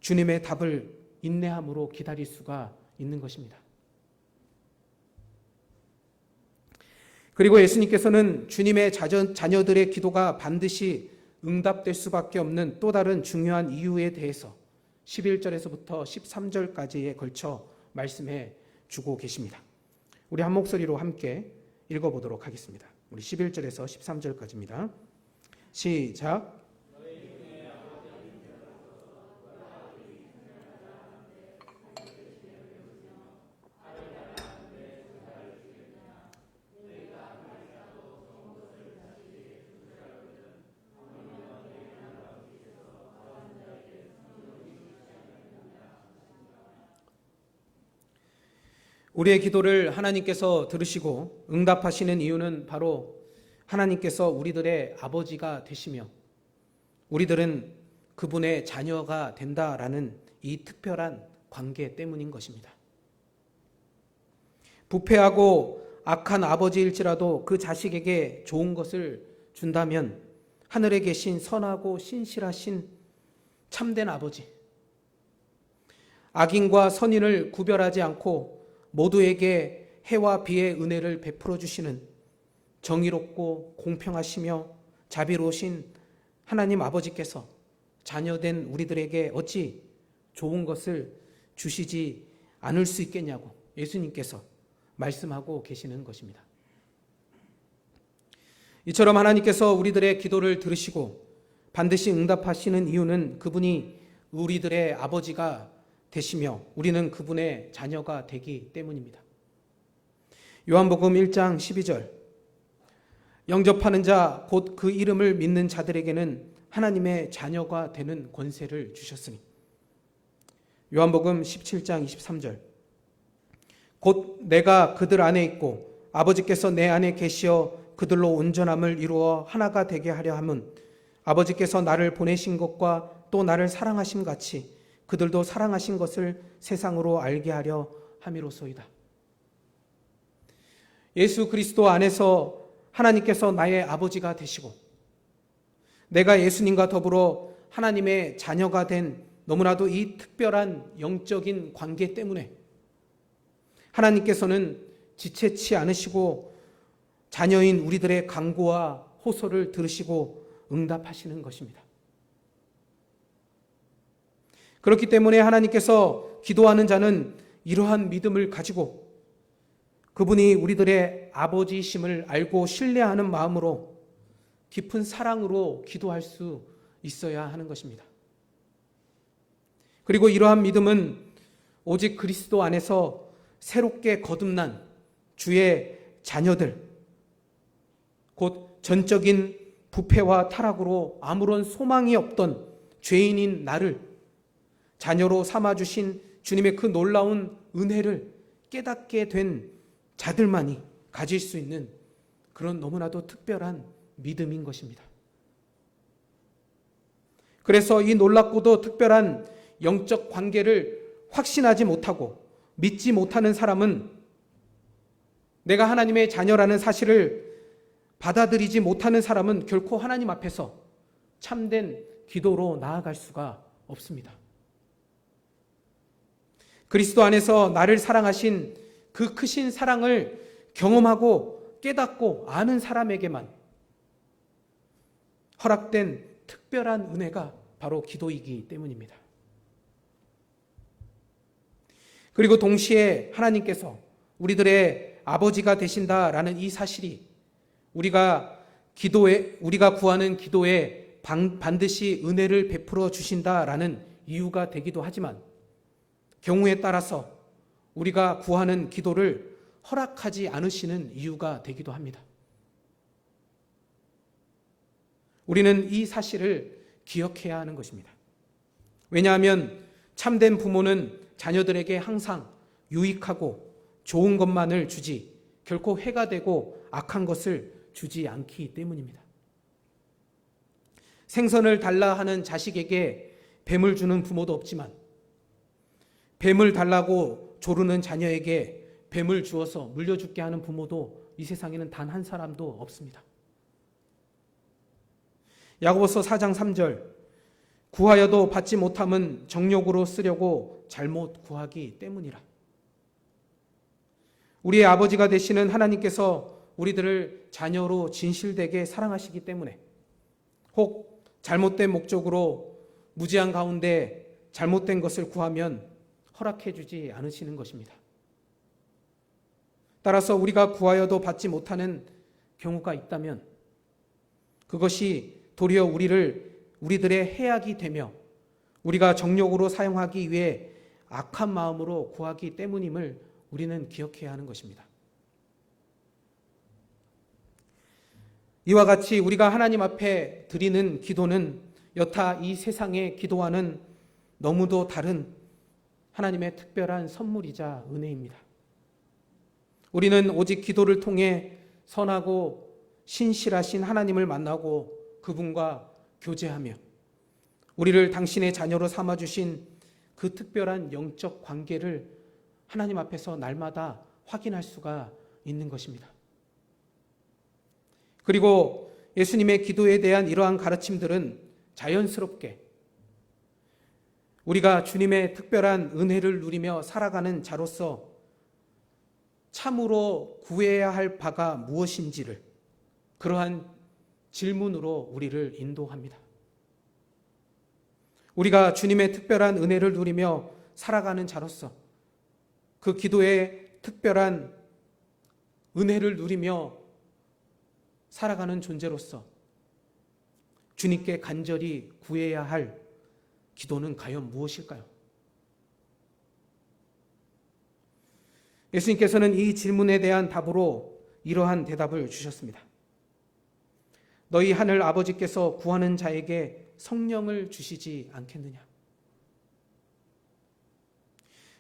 주님의 답을 인내함으로 기다릴 수가 있는 것입니다. 그리고 예수님께서는 주님의 자녀들의 기도가 반드시 응답될 수밖에 없는 또 다른 중요한 이유에 대해서 11절에서부터 13절까지에 걸쳐 말씀해 주고 계십니다. 우리 한 목소리로 함께 읽어보도록 하겠습니다. 우리 11절에서 13절까지입니다. 시작. 우리의 기도를 하나님께서 들으시고 응답하시는 이유는 바로 하나님께서 우리들의 아버지가 되시며 우리들은 그분의 자녀가 된다라는 이 특별한 관계 때문인 것입니다. 부패하고 악한 아버지일지라도 그 자식에게 좋은 것을 준다면 하늘에 계신 선하고 신실하신 참된 아버지, 악인과 선인을 구별하지 않고 모두에게 해와 비의 은혜를 베풀어 주시는 정의롭고 공평하시며 자비로우신 하나님 아버지께서 자녀된 우리들에게 어찌 좋은 것을 주시지 않을 수 있겠냐고 예수님께서 말씀하고 계시는 것입니다. 이처럼 하나님께서 우리들의 기도를 들으시고 반드시 응답하시는 이유는 그분이 우리들의 아버지가 되시며 우리는 그분의 자녀가 되기 때문입니다. 요한복음 1장 12절, 영접하는 자 곧 그 이름을 믿는 자들에게는 하나님의 자녀가 되는 권세를 주셨으니. 요한복음 17장 23절, 곧 내가 그들 안에 있고 아버지께서 내 안에 계시어 그들로 온전함을 이루어 하나가 되게 하려 함은 아버지께서 나를 보내신 것과 또 나를 사랑하심 같이 그들도 사랑하신 것을 세상으로 알게 하려 함이로소이다. 예수 그리스도 안에서 하나님께서 나의 아버지가 되시고 내가 예수님과 더불어 하나님의 자녀가 된 너무나도 이 특별한 영적인 관계 때문에 하나님께서는 지체치 않으시고 자녀인 우리들의 간구와 호소를 들으시고 응답하시는 것입니다. 그렇기 때문에 하나님께서 기도하는 자는 이러한 믿음을 가지고 그분이 우리들의 아버지이심을 알고 신뢰하는 마음으로 깊은 사랑으로 기도할 수 있어야 하는 것입니다. 그리고 이러한 믿음은 오직 그리스도 안에서 새롭게 거듭난 주의 자녀들, 곧 전적인 부패와 타락으로 아무런 소망이 없던 죄인인 나를 자녀로 삼아주신 주님의 그 놀라운 은혜를 깨닫게 된 자들만이 가질 수 있는 그런 너무나도 특별한 믿음인 것입니다. 그래서 이 놀랍고도 특별한 영적 관계를 확신하지 못하고 믿지 못하는 사람은 내가 하나님의 자녀라는 사실을 받아들이지 못하는 사람은 결코 하나님 앞에서 참된 기도로 나아갈 수가 없습니다. 그리스도 안에서 나를 사랑하신 그 크신 사랑을 경험하고 깨닫고 아는 사람에게만 허락된 특별한 은혜가 바로 기도이기 때문입니다. 그리고 동시에 하나님께서 우리들의 아버지가 되신다라는 이 사실이 우리가 구하는 기도에 반드시 은혜를 베풀어 주신다라는 이유가 되기도 하지만 경우에 따라서 우리가 구하는 기도를 허락하지 않으시는 이유가 되기도 합니다. 우리는 이 사실을 기억해야 하는 것입니다. 왜냐하면 참된 부모는 자녀들에게 항상 유익하고 좋은 것만을 주지 결코 해가 되고 악한 것을 주지 않기 때문입니다. 생선을 달라 하는 자식에게 뱀을 주는 부모도 없지만 뱀을 달라고 조르는 자녀에게 뱀을 주어서 물려 죽게 하는 부모도 이 세상에는 단 한 사람도 없습니다. 야고보서 4장 3절 구하여도 받지 못함은 정욕으로 쓰려고 잘못 구하기 때문이라. 우리의 아버지가 되시는 하나님께서 우리들을 자녀로 진실되게 사랑하시기 때문에 혹 잘못된 목적으로 무지한 가운데 잘못된 것을 구하면 허락해 주지 않으시는 것입니다. 따라서 우리가 구하여도 받지 못하는 경우가 있다면 그것이 도리어 우리들의 해악이 되며 우리가 정욕으로 사용하기 위해 악한 마음으로 구하기 때문임을 우리는 기억해야 하는 것입니다. 이와 같이 우리가 하나님 앞에 드리는 기도는 여타 이 세상의 기도와는 너무도 다른 하나님의 특별한 선물이자 은혜입니다. 우리는 오직 기도를 통해 선하고 신실하신 하나님을 만나고 그분과 교제하며 우리를 당신의 자녀로 삼아주신 그 특별한 영적 관계를 하나님 앞에서 날마다 확인할 수가 있는 것입니다. 그리고 예수님의 기도에 대한 이러한 가르침들은 자연스럽게 우리가 주님의 특별한 은혜를 누리며 살아가는 자로서 참으로 구해야 할 바가 무엇인지를 그러한 질문으로 우리를 인도합니다. 우리가 주님의 특별한 은혜를 누리며 살아가는 자로서 그 기도의 특별한 은혜를 누리며 살아가는 존재로서 주님께 간절히 구해야 할 기도는 과연 무엇일까요? 예수님께서는 이 질문에 대한 답으로 이러한 대답을 주셨습니다. 너희 하늘 아버지께서 구하는 자에게 성령을 주시지 않겠느냐?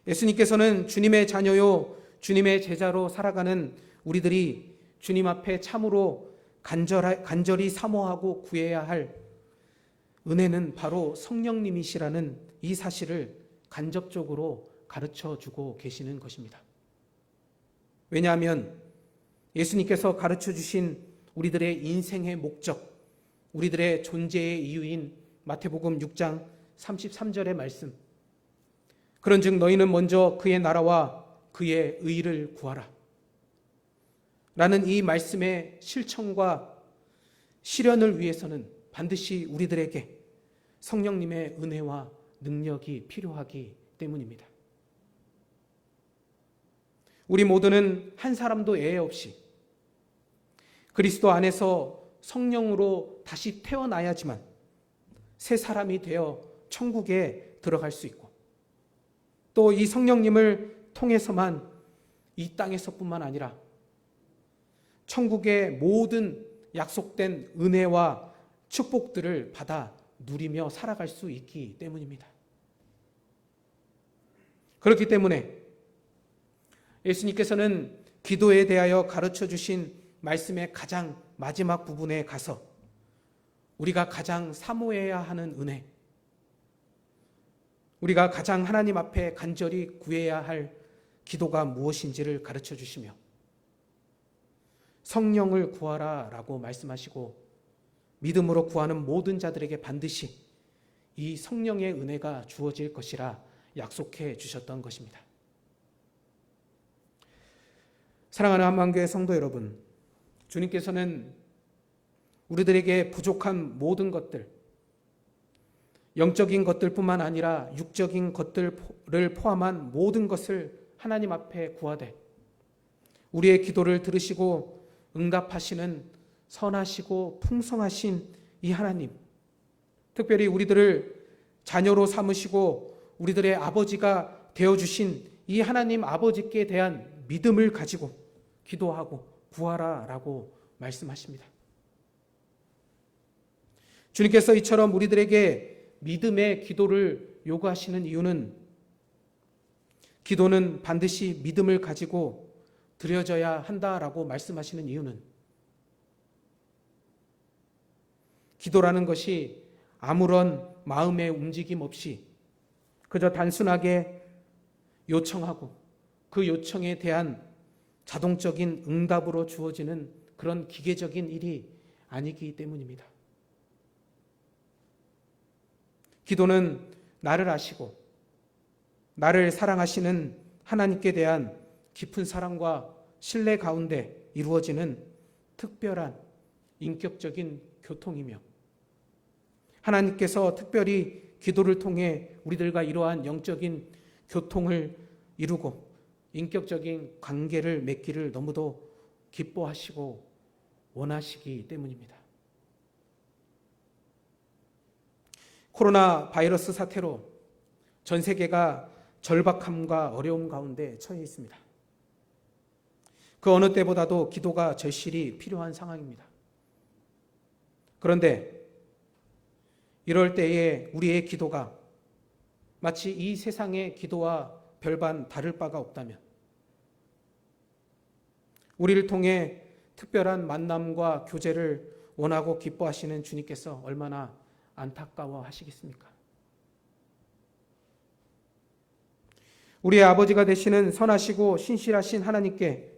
예수님께서는 주님의 자녀요 주님의 제자로 살아가는 우리들이 주님 앞에 참으로 간절히 사모하고 구해야 할 은혜는 바로 성령님이시라는 이 사실을 간접적으로 가르쳐 주고 계시는 것입니다. 왜냐하면 예수님께서 가르쳐 주신 우리들의 인생의 목적, 우리들의 존재의 이유인 마태복음 6장 33절의 말씀, 그런즉 너희는 먼저 그의 나라와 그의 의를 구하라 라는 이 말씀의 실천과 실현을 위해서는 반드시 우리들에게 성령님의 은혜와 능력이 필요하기 때문입니다. 우리 모두는 한 사람도 예외 없이 그리스도 안에서 성령으로 다시 태어나야지만 새 사람이 되어 천국에 들어갈 수 있고, 또 이 성령님을 통해서만 이 땅에서뿐만 아니라 천국의 모든 약속된 은혜와 축복들을 받아 누리며 살아갈 수 있기 때문입니다. 그렇기 때문에 예수님께서는 기도에 대하여 가르쳐 주신 말씀의 가장 마지막 부분에 가서 우리가 가장 사모해야 하는 은혜, 우리가 가장 하나님 앞에 간절히 구해야 할 기도가 무엇인지를 가르쳐 주시며 성령을 구하라 라고 말씀하시고 믿음으로 구하는 모든 자들에게 반드시 이 성령의 은혜가 주어질 것이라 약속해 주셨던 것입니다. 사랑하는 한만교회 성도 여러분, 주님께서는 우리들에게 부족한 모든 것들, 영적인 것들뿐만 아니라 육적인 것들을 포함한 모든 것을 하나님 앞에 구하되 우리의 기도를 들으시고 응답하시는 선하시고 풍성하신 이 하나님, 특별히 우리들을 자녀로 삼으시고 우리들의 아버지가 되어주신 이 하나님 아버지께 대한 믿음을 가지고 기도하고 구하라 라고 말씀하십니다. 주님께서 이처럼 우리들에게 믿음의 기도를 요구하시는 이유는 기도는 반드시 믿음을 가지고 드려져야 한다라고 말씀하시는 이유는 기도라는 것이 아무런 마음의 움직임 없이 그저 단순하게 요청하고 그 요청에 대한 자동적인 응답으로 주어지는 그런 기계적인 일이 아니기 때문입니다. 기도는 나를 아시고 나를 사랑하시는 하나님께 대한 깊은 사랑과 신뢰 가운데 이루어지는 특별한 인격적인 교통이며 하나님께서 특별히 기도를 통해 우리들과 이러한 영적인 교통을 이루고 인격적인 관계를 맺기를 너무도 기뻐하시고 원하시기 때문입니다. 코로나 바이러스 사태로 전 세계가 절박함과 어려움 가운데 처해 있습니다. 그 어느 때보다도 기도가 절실히 필요한 상황입니다. 그런데 이럴 때에 우리의 기도가 마치 이 세상의 기도와 별반 다를 바가 없다면 우리를 통해 특별한 만남과 교제를 원하고 기뻐하시는 주님께서 얼마나 안타까워하시겠습니까? 우리의 아버지가 되시는 선하시고 신실하신 하나님께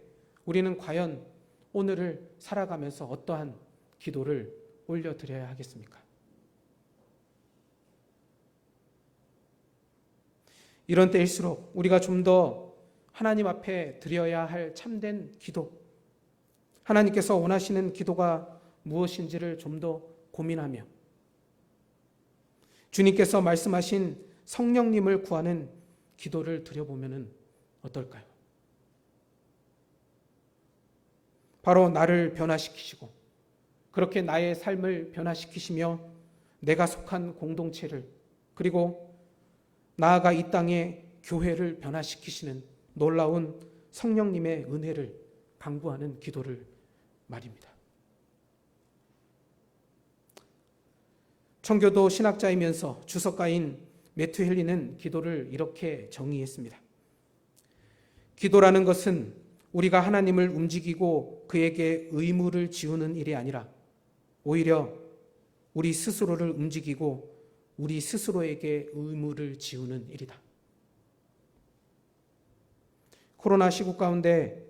우리는 과연 오늘을 살아가면서 어떠한 기도를 올려드려야 하겠습니까? 이런 때일수록 우리가 좀 더 하나님 앞에 드려야 할 참된 기도, 하나님께서 원하시는 기도가 무엇인지를 좀 더 고민하며 주님께서 말씀하신 성령님을 구하는 기도를 드려보면 어떨까요? 바로 나를 변화시키시고 그렇게 나의 삶을 변화시키시며 내가 속한 공동체를 그리고 나아가 이 땅의 교회를 변화시키시는 놀라운 성령님의 은혜를 강구하는 기도를 말입니다. 청교도 신학자이면서 주석가인 매튜 헨리는 기도를 이렇게 정의했습니다. 기도라는 것은 우리가 하나님을 움직이고 그에게 의무를 지우는 일이 아니라 오히려 우리 스스로를 움직이고 우리 스스로에게 의무를 지우는 일이다. 코로나 시국 가운데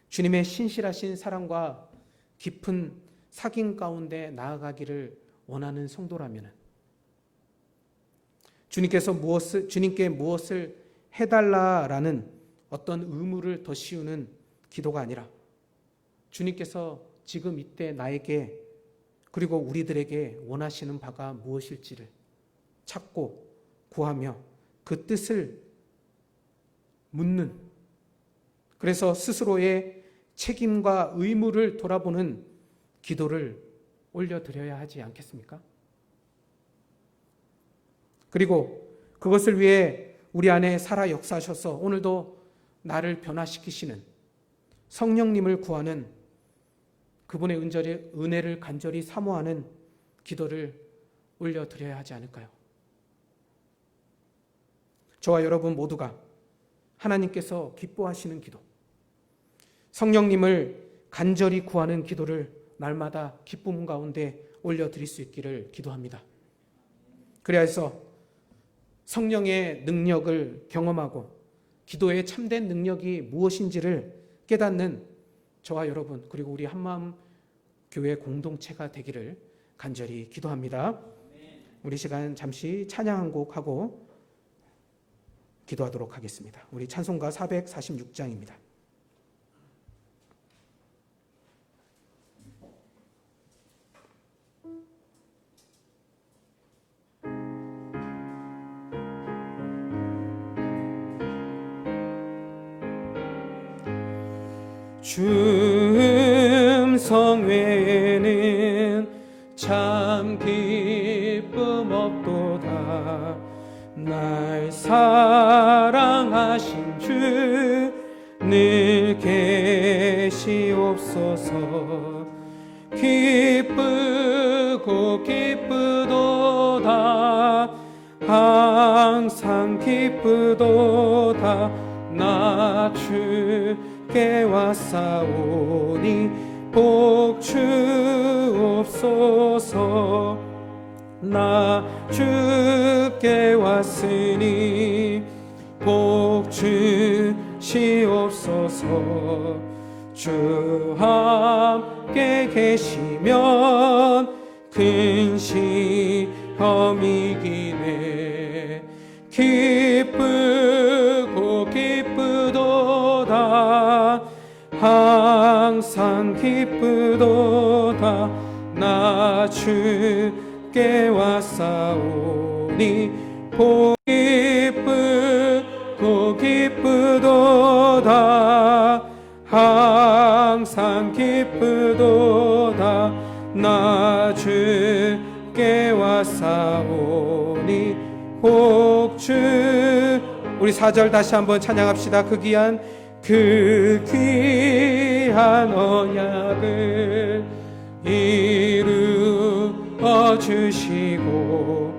주님의 신실하신 사랑과 깊은 사귐 가운데 나아가기를 원하는 성도라면 주님께 무엇을 해달라라는 어떤 의무를 더 씌우는 기도가 아니라 주님께서 지금 이때 나에게 그리고 우리들에게 원하시는 바가 무엇일지를 찾고 구하며 그 뜻을 묻는, 그래서 스스로의 책임과 의무를 돌아보는 기도를 올려드려야 하지 않겠습니까? 그리고 그것을 위해 우리 안에 살아 역사하셔서 오늘도 나를 변화시키시는 성령님을 구하는 그분의 은혜를 간절히 사모하는 기도를 올려드려야 하지 않을까요? 저와 여러분 모두가 하나님께서 기뻐하시는 기도, 성령님을 간절히 구하는 기도를 날마다 기쁨 가운데 올려드릴 수 있기를 기도합니다. 그래야 해서 성령의 능력을 경험하고 기도의 참된 능력이 무엇인지를 깨닫는 저와 여러분 그리고 우리 한마음 교회 공동체가 되기를 간절히 기도합니다. 우리 시간 잠시 찬양 한 곡 하고 기도하도록 하겠습니다. 우리 찬송가 446장입니다. 주 음성 외에는 참 기쁨 없도다. 날 사랑하신 주 늘 계시옵소서. 기쁘고 기쁘도다. 항상 기쁘도다. 나 주께 왔사오니 복 주옵소서. 나 주께 왔으니 복 주시옵소서. 주 함께 계시면 근심험 이기네. 기쁘고 기쁘도다. 항상 기쁘도다. 나 주께 왔사오니 복 기쁘고 기쁘도다. 항상 기쁘도다. 나 주께 왔사오니 복 주. 우리 4절 다시 한번 찬양합시다. 그 귀한 언약을 이루어 주시고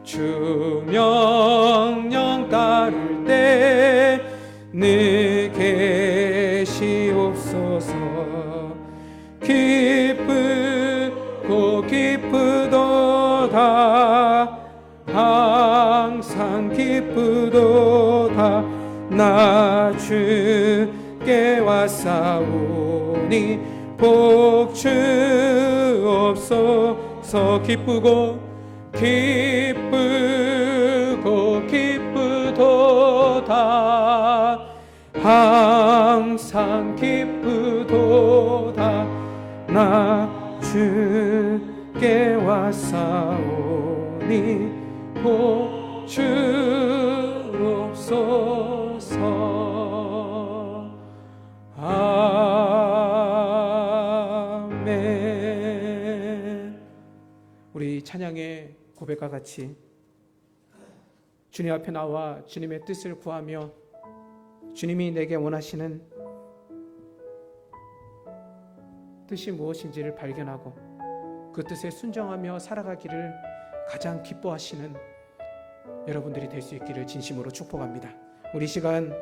주 명령 따를 때 늘 계시옵소서. 기쁘고 기쁘도다. 항상 기쁘도다. 나 주께 왔사오니 복 주옵소서. 기쁘고 기쁘도다. 항상 기쁘도다. 나 주께 왔사오니 복 주옵소서. 아멘. 우리 찬양의 고백과 같이 주님 앞에 나와 주님의 뜻을 구하며 주님이 내게 원하시는 뜻이 무엇인지를 발견하고 그 뜻에 순종하며 살아가기를 가장 기뻐하시는 여러분들이 될 수 있기를 진심으로 축복합니다. 우리 시간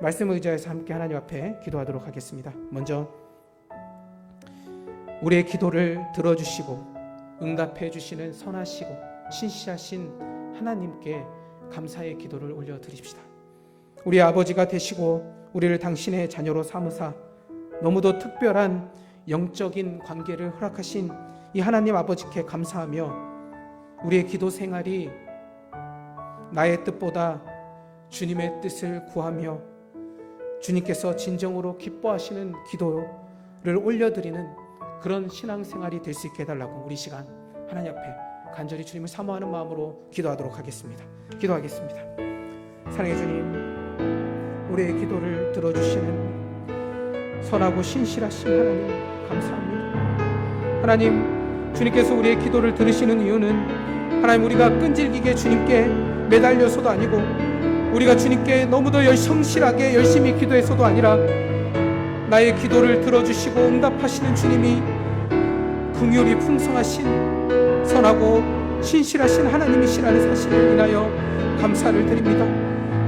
말씀을 의지해서 함께 하나님 앞에 기도하도록 하겠습니다. 먼저 우리의 기도를 들어주시고 응답해 주시는 선하시고 신실하신 하나님께 감사의 기도를 올려드립시다. 우리 아버지가 되시고 우리를 당신의 자녀로 삼으사 너무도 특별한 영적인 관계를 허락하신 이 하나님 아버지께 감사하며 우리의 기도 생활이 나의 뜻보다 주님의 뜻을 구하며 주님께서 진정으로 기뻐하시는 기도를 올려드리는 그런 신앙생활이 될 수 있게 해달라고 우리 시간 하나님 앞에 간절히 주님을 사모하는 마음으로 기도하도록 하겠습니다. 기도하겠습니다. 사랑의 주님, 우리의 기도를 들어주시는 선하고 신실하신 하나님 감사합니다. 하나님, 주님께서 우리의 기도를 들으시는 이유는 하나님 우리가 끈질기게 주님께 매달려서도 아니고 우리가 주님께 너무도 성실하게 열심히 기도해서도 아니라 나의 기도를 들어주시고 응답하시는 주님이 긍휼이 풍성하신 선하고 신실하신 하나님이시라는 사실을 인하여 감사를 드립니다.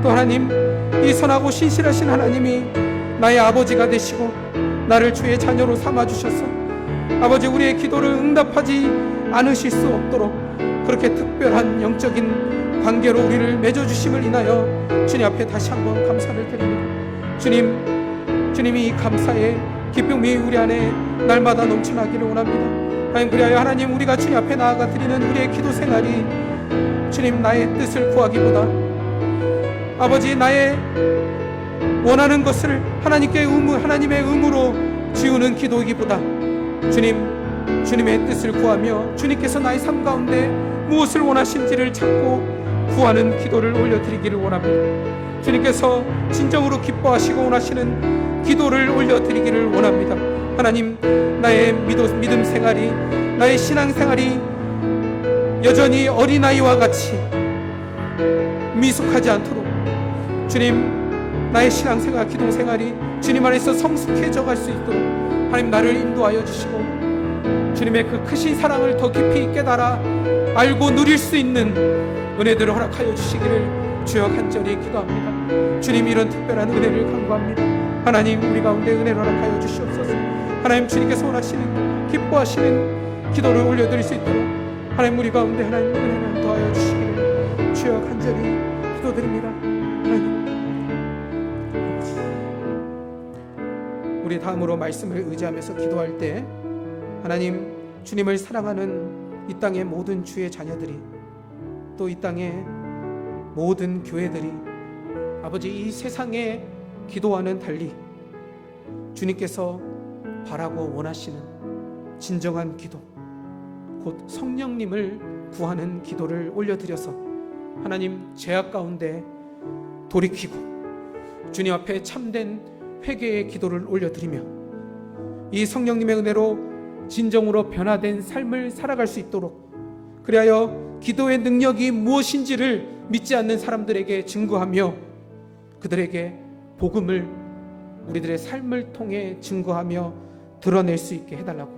또 하나님, 이 선하고 신실하신 하나님이 나의 아버지가 되시고 나를 주의 자녀로 삼아주셔서 아버지 우리의 기도를 응답하지 않으실 수 없도록 그렇게 특별한 영적인 관계로 우리를 맺어주심을 인하여 주님 앞에 다시 한번 감사를 드립니다. 주님이 이 감사의 기쁨이 우리 안에 날마다 넘쳐나기를 원합니다. 하나님, 그리하여 하나님 우리가 주님 앞에 나아가 드리는 우리의 기도 생활이 주님 나의 뜻을 구하기보다 아버지 나의 원하는 것을 하나님의 의무로 지우는 기도이기보다 주님의 뜻을 구하며 주님께서 나의 삶 가운데 무엇을 원하신지를 찾고 구하는 기도를 올려드리기를 원합니다. 주님께서 진정으로 기뻐하시고 원하시는 기도를 올려드리기를 원합니다. 하나님, 나의 믿음 생활이, 나의 신앙 생활이 여전히 어린아이와 같이 미숙하지 않도록 주님, 나의 신앙 생활, 기도 생활이 주님 안에서 성숙해져 갈 수 있도록 하나님 나를 인도하여 주시고 주님의 그 크신 사랑을 더 깊이 깨달아 알고 누릴 수 있는 은혜들을 허락하여 주시기를 주여 간절히 기도합니다. 주님, 이런 특별한 은혜를 간구합니다. 하나님, 우리 가운데 은혜를 허락하여 주시옵소서. 하나님, 주님께서 원하시는 기뻐하시는 기도를 올려드릴 수 있도록 하나님 우리 가운데 하나님 은혜를 더하여 주시기를 주여 간절히 기도드립니다. 하나님, 우리 다음으로 말씀을 의지하면서 기도할 때 하나님, 주님을 사랑하는 이 땅의 모든 주의 자녀들이 또 이 땅의 모든 교회들이 아버지 이 세상의 기도와는 달리 주님께서 바라고 원하시는 진정한 기도, 곧 성령님을 구하는 기도를 올려드려서 하나님 죄악 가운데 돌이키고 주님 앞에 참된 회개의 기도를 올려드리며 이 성령님의 은혜로 진정으로 변화된 삶을 살아갈 수 있도록 그리하여 기도의 능력이 무엇인지를 믿지 않는 사람들에게 증거하며 그들에게 복음을 우리들의 삶을 통해 증거하며 드러낼 수 있게 해달라고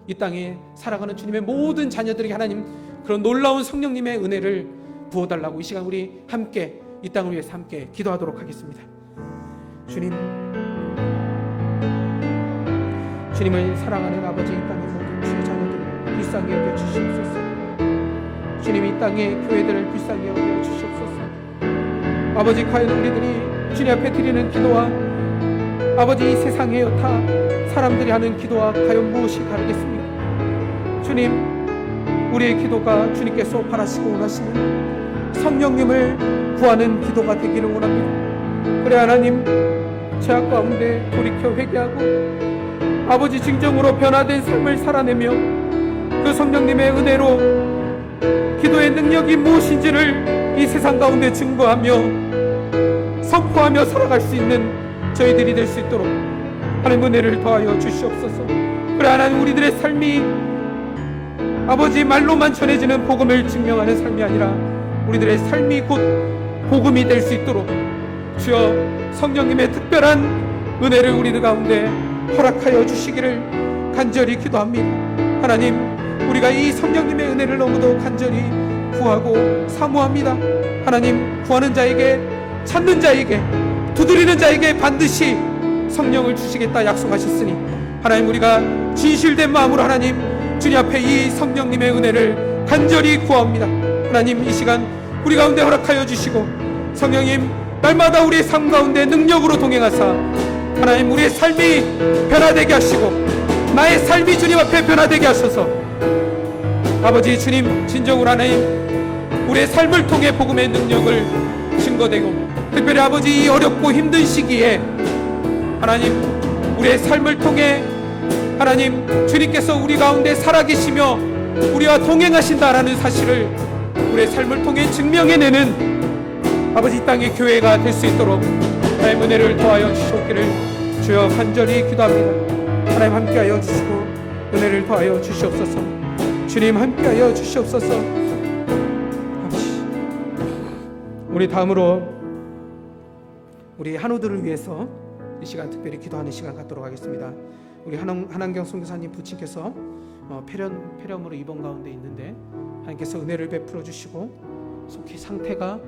이 땅에 살아가는 주님의 모든 자녀들에게 하나님 그런 놀라운 성령님의 은혜를 부어달라고 이 시간 우리 함께 이 땅을 위해서 함께 기도하도록 하겠습니다. 주님을 사랑하는 아버지, 이 땅의 모든 주의 자녀들을 불쌍히 여겨 주시옵소서. 주님, 이 땅의 교회들을 불쌍히 여겨 주시옵소서. 아버지, 과연 우리들이 주님 앞에 드리는 기도와 아버지 이 세상의 여타 사람들이 하는 기도와 과연 무엇이 다르겠습니까? 주님, 우리의 기도가 주님께서 바라시고 원하시는 성령님을 구하는 기도가 되기를 원합니다. 그래 하나님, 죄악 가운데 돌이켜 회개하고 아버지 진정으로 변화된 삶을 살아내며 그 성령님의 은혜로 기도의 능력이 무엇인지를 이 세상 가운데 증거하며 선포하며 살아갈 수 있는 저희들이 될 수 있도록 하나님 은혜를 더하여 주시옵소서. 그래 하나님, 우리들의 삶이 아버지 말로만 전해지는 복음을 증명하는 삶이 아니라 우리들의 삶이 곧 복음이 될 수 있도록 주여 성령님의 특별한 은혜를 우리들 가운데 허락하여 주시기를 간절히 기도합니다. 하나님, 우리가 이 성령님의 은혜를 너무도 간절히 구하고 사모합니다. 하나님, 구하는 자에게, 찾는 자에게, 두드리는 자에게 반드시 성령을 주시겠다 약속하셨으니 하나님, 우리가 진실된 마음으로 하나님 주님 앞에 이 성령님의 은혜를 간절히 구합니다. 하나님, 이 시간 우리 가운데 허락하여 주시고 성령님, 날마다 우리의 삶 가운데 능력으로 동행하사 하나님, 우리의 삶이 변화되게 하시고 나의 삶이 주님 앞에 변화되게 하셔서 아버지 주님, 진정으로 하나님 우리의 삶을 통해 복음의 능력을 증거되고, 특별히 아버지 이 어렵고 힘든 시기에 하나님 우리의 삶을 통해 하나님 주님께서 우리 가운데 살아계시며 우리와 동행하신다라는 사실을 우리의 삶을 통해 증명해내는 아버지 이 땅의 교회가 될 수 있도록 하나님 은혜를 더하여 주시옵기를 주여 간절히 기도합니다. 하나님 함께하여 주시고 은혜를 더하여 주시옵소서. 주님 함께하여 주시옵소서. 우리 다음으로 우리 한우들을 위해서 이 시간 특별히 기도하는 시간 갖도록 하겠습니다. 우리 한한경 선교사님 부친께서 폐렴으로 입원 가운데 있는데 하나님께서 은혜를 베풀어 주시고 속히 상태가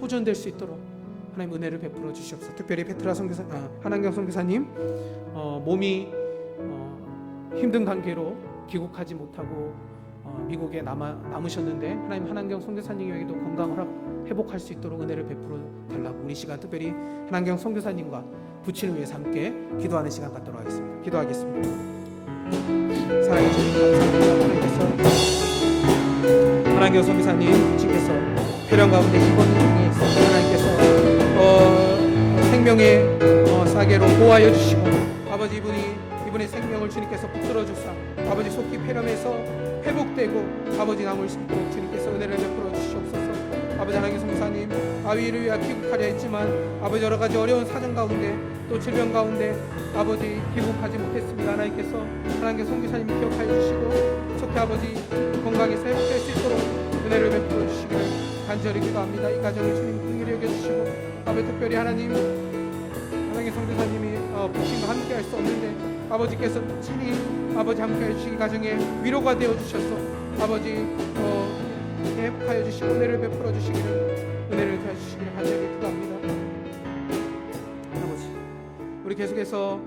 호전될 수 있도록 하나님 은혜를 베풀어 주시옵소서. 특별히 한한경 선교사님 몸이 힘든 관계로 귀국하지 못하고 미국에 남으셨는데 하나님 한한경 선교사님에게도 건강을 회복할 수 있도록 은혜를 베풀어 달라고 우리 시간 특별히 한한경 선교사님과 부친을 위해서 함께 기도하는 시간 갖도록 하겠습니다. 기도하겠습니다. 사랑해 주님 감사합니다. 한한경 선교사님 부친께서 폐렴 가운데 입원 중에 있습니다. 하나님께서 생명의 사계로 보호하여 주시고 아버지 이분의 생명을 주님께서 붙들어 주사 아버지 속히 폐렴에서 회복되고 아버지 남을 수 있도록 주님께서 은혜를 베풀어 주시옵소서. 아버지 하나님 선교사님 아위를 위하여 귀국하려 했지만 아버지 여러 가지 어려운 사정 가운데 또 질병 가운데 아버지 귀국하지 못했습니다. 하나님께서 하나님께 선교사님 기억하여 주시고 속히 아버지 건강에서 회복될 수 있도록 은혜를 베풀어 주시기를 간절히 기도합니다. 이 가정을 주님 긍휼히 여겨주시고 아버지 특별히 하나님의 선교사님이 부친과 함께 할 수 없는데 아버지께서 친히 아버지 함께 해주시기 가정에 위로가 되어 주셔서 아버지 회복하여 주시고 은혜를 베풀어 주시기를 은혜를 더해 주시기를 간절히 기도합니다. 아버지 우리 계속해서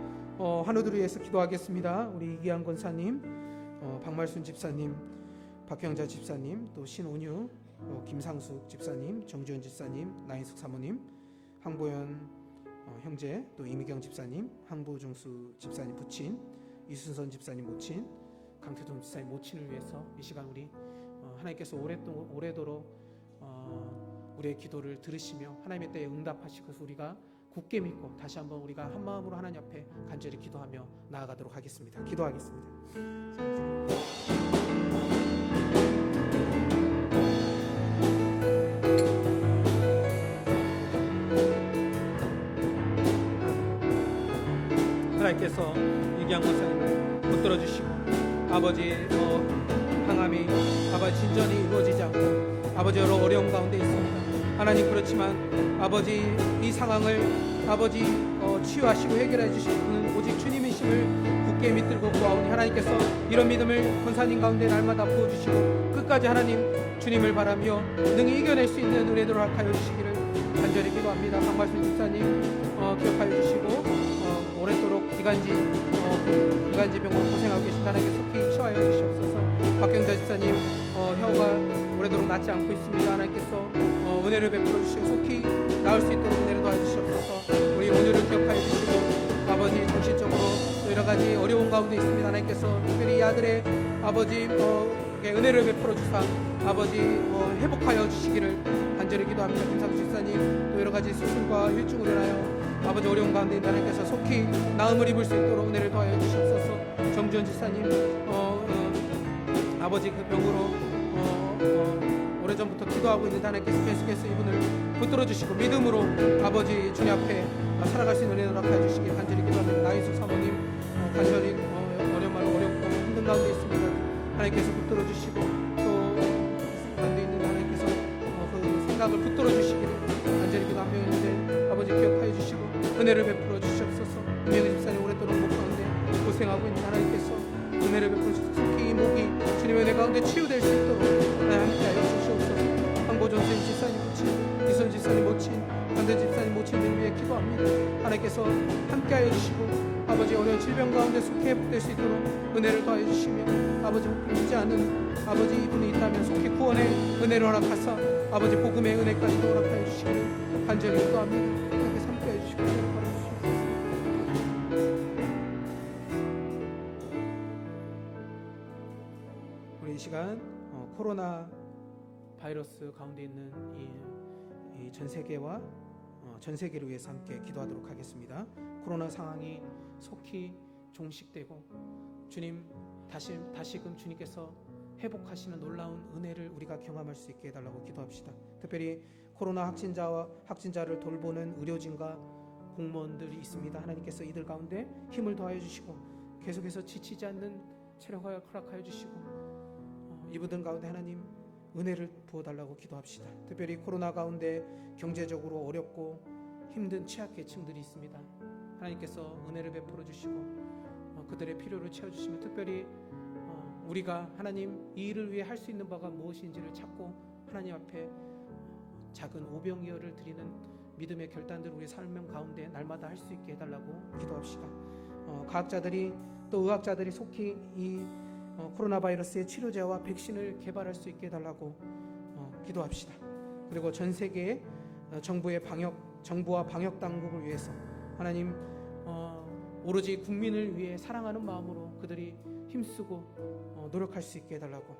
한우들을 위해서 기도하겠습니다. 우리 이기한 권사님, 박말순 집사님, 박경자 집사님, 또 신온유, 김상숙 집사님, 정주현 집사님, 나인숙 사모님, 황보현 형제, 또 이미경 집사님, 항보중수 집사님 부친, 이순선 집사님 모친, 강태동 집사님 모친을 위해서 이 시간 우리 하나님께서 오래도록 우리의 기도를 들으시며 하나님의 때에 응답하시고서 우리가 굳게 믿고 다시 한번 우리가 한 마음으로 하나님 앞에 간절히 기도하며 나아가도록 하겠습니다. 기도하겠습니다. 하나님께서 이기한 권사님을 붙들어 주시고 아버지 항암이 아버지 진전이 이루어지지 않고 아버지 여러 어려움 가운데 있습니다. 하나님 그렇지만 아버지 이 상황을 아버지 치유하시고 해결해 주실 분은 오직 주님이심을 굳게 믿들고 구하오니 하나님께서 이런 믿음을 권사님 가운데 날마다 부어주시고 끝까지 하나님 주님을 바라며 능히 이겨낼 수 있는 은혜도록 하여 주시기를 간절히 기도합니다. 박말순 집사님 기억하여 주시고 오랫도록 기관지 병으로 고생하고 계신 하나님께 속히 치유하여 주시옵소서. 박경자 집사님 혀가 오래도록 낫지 않고 있습니다. 하나님께서 은혜를 베풀어 주시고 속히 나을 수 있도록 은혜를 도와 주시옵소서. 우리 오늘을 기억하여 주시고 아버지 정신적으로 또 여러 가지 어려운 가운데 있습니다. 하나님께서 특별히 이 아들의 아버지 은혜를 베풀어 주사 아버지 회복하여 주시기를 간절히 기도합니다. 김상수 집사님 또 여러 가지 수술과 혈증으로 인하여 아버지 어려운 가운데 있는 하나님께서 속히 나음을 입을 수 있도록 은혜를 더하여 주시옵소서. 정주현 집사님 아버지 그 병으로 오래전부터 기도하고 있는 하나님께서 계속해서 이분을 붙들어 주시고 믿음으로 아버지 주님 앞에 살아갈 수 있는 은혜를 허락하여 주시길 간절히 기도합니다. 나인숙 사모님 간절히 어렵고 힘든 가운데 있습니다. 하나님께서 붙들어 주시고 또 가운데 있는 하나님께서 그 생각을 붙들어 주시기를 간절히 기도하며 이제 아버지 기억하여 주시고 은혜를 베풀어 주시옵소서. 김영희 집사님 오랫도록 목 가운데 고생하고 있는 하나님께서 은혜를 베풀어 주시옵소서. 속히 이 목이 주님의 은혜 가운데 치유될 수 있도록 하나님 함께하여 주시옵소서. 황보존 집사님 모친, 이선 집사님 모친, 반대 집사님 모친을 위해 기도합니다. 하나님께서 함께하여 주시고 아버지 어려운 질병 가운데 속히 회복될 수 있도록 은혜를 더하여 주시며 아버지 혹 믿지 않는 아버지 이분이 있다면 속히 구원의 은혜를 허락하사 아버지 복음의 은혜까지도 허락하여 주시기를 간절히 기도합니다. 이렇게 함께하여 주시고 은혜를 바라주시옵소서. 우리 이 시간 코로나 바이러스 가운데 있는 이 전 세계와 전 세계를 위해서 함께 기도하도록 하겠습니다. 코로나 상황이 속히 종식되고 주님 다시금 주님께서 회복하시는 놀라운 은혜를 우리가 경험할 수 있게 해달라고 기도합시다. 특별히 코로나 확진자를 돌보는 의료진과 공무원들이 있습니다. 하나님께서 이들 가운데 힘을 더하여 주시고 계속해서 지치지 않는 체력을 허락하여 주시고 이분들 가운데 하나님 은혜를 부어달라고 기도합시다. 특별히 코로나 가운데 경제적으로 어렵고 힘든 취약계층들이 있습니다. 하나님께서 은혜를 베풀어 주시고 그들의 필요를 채워주시며 특별히 우리가 하나님 이 일을 위해 할 수 있는 바가 무엇인지를 찾고 하나님 앞에 작은 오병이어를 드리는 믿음의 결단들을 우리 삶 가운데 날마다 할 수 있게 해달라고 기도합시다. 과학자들이 또 의학자들이 속히 이 코로나 바이러스의 치료제와 백신을 개발할 수 있게 해달라고 기도합시다. 그리고 전 세계의 정부와 방역 당국을 위해서 하나님 오로지 국민을 위해 사랑하는 마음으로 그들이 힘쓰고 노력할 수 있게 해달라고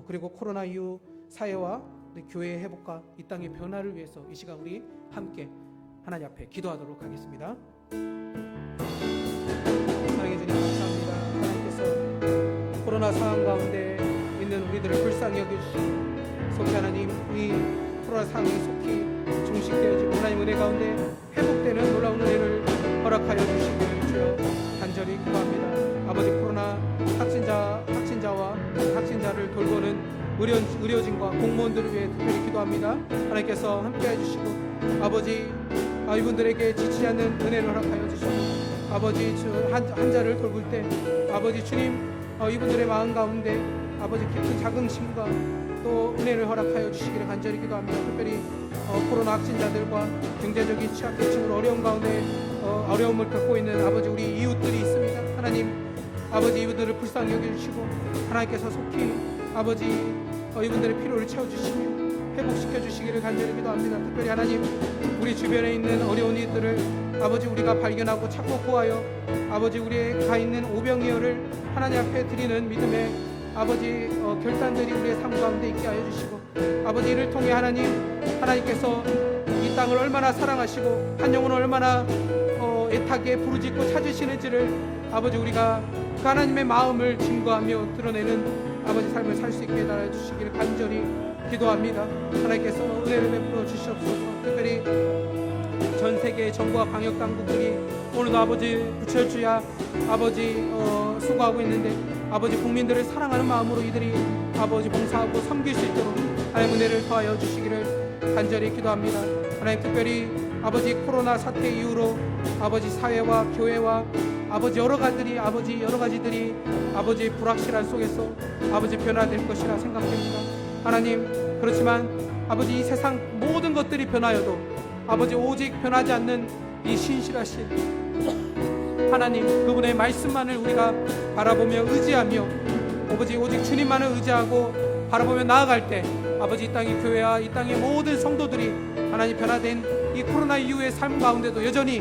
그리고 코로나 이후 사회와 교회의 회복과 이 땅의 변화를 위해서 이 시간 우리 함께 하나님 앞에 기도하도록 하겠습니다. 사랑해 주님 감사합니다. 하나님께서 코로나 상황 가운데 있는 우리들을 불쌍히 여겨주시고 속히 하나님 이 코로나 상황이 속히 종식되어지고 하나님 은혜 가운데 회복되는 놀라운 은혜를 허락하여 주시기를 주여 간절히 기도합니다. 아버지 코로나 확진자와 확진자를 돌보는 의료진과 공무원들을 위해 특별히 기도합니다. 하나님께서 함께해 주시고 아버지 이분들에게 지치지 않는 은혜를 허락하여 주시고 아버지 환자를 돌볼 때 아버지 주님 이분들의 마음 가운데 아버지 깊은 자긍심과 또 은혜를 허락하여 주시기를 간절히 기도합니다. 특별히 코로나 확진자들과 경제적인 취약계층으로 어려운 가운데 어려움을 겪고 있는 아버지 우리 이웃들이 있습니다. 하나님 아버지 이분들을 불쌍히 여겨주시고 하나님께서 속히 아버지 이분들의 필요를 채워주시며 회복시켜 주시기를 간절히 기도합니다. 특별히 하나님 우리 주변에 있는 어려운 이들을 아버지 우리가 발견하고 찾고 구하여 아버지 우리의 가 있는 오병이어를 하나님 앞에 드리는 믿음의 아버지 결단들이 우리의 삶 가운데 있게 하여 주시고 아버지 이를 통해 하나님께서 이 땅을 얼마나 사랑하시고 한 영혼을 얼마나 애타게 부르짖고 찾으시는지를 아버지 우리가 그 하나님의 마음을 증거하며 드러내는 아버지 삶을 살 수 있게 해달라 주시기를 간절히 기도합니다. 하나님께서 은혜를 베풀어 주시옵소서. 특별히 전 세계의 정부와 방역 당국들이 오늘도 아버지 부처주야 아버지 수고하고 있는데 아버지 국민들을 사랑하는 마음으로 이들이 아버지 봉사하고 섬길 수 있도록 하나님 은혜를 더하여 주시기를 간절히 기도합니다. 하나님 특별히 아버지 코로나 사태 이후로 아버지 사회와 교회와 아버지 여러 가지들이 아버지 불확실한 속에서 아버지 변화될 것이라 생각됩니다. 하나님 그렇지만 아버지 이 세상 모든 것들이 변하여도 아버지 오직 변하지 않는 이 신실하신 하나님 그분의 말씀만을 우리가 바라보며 의지하며 아버지 오직 주님만을 의지하고 바라보며 나아갈 때 아버지 이 땅의 교회와 이 땅의 모든 성도들이 하나님 변화된 이 코로나 이후의 삶 가운데도 여전히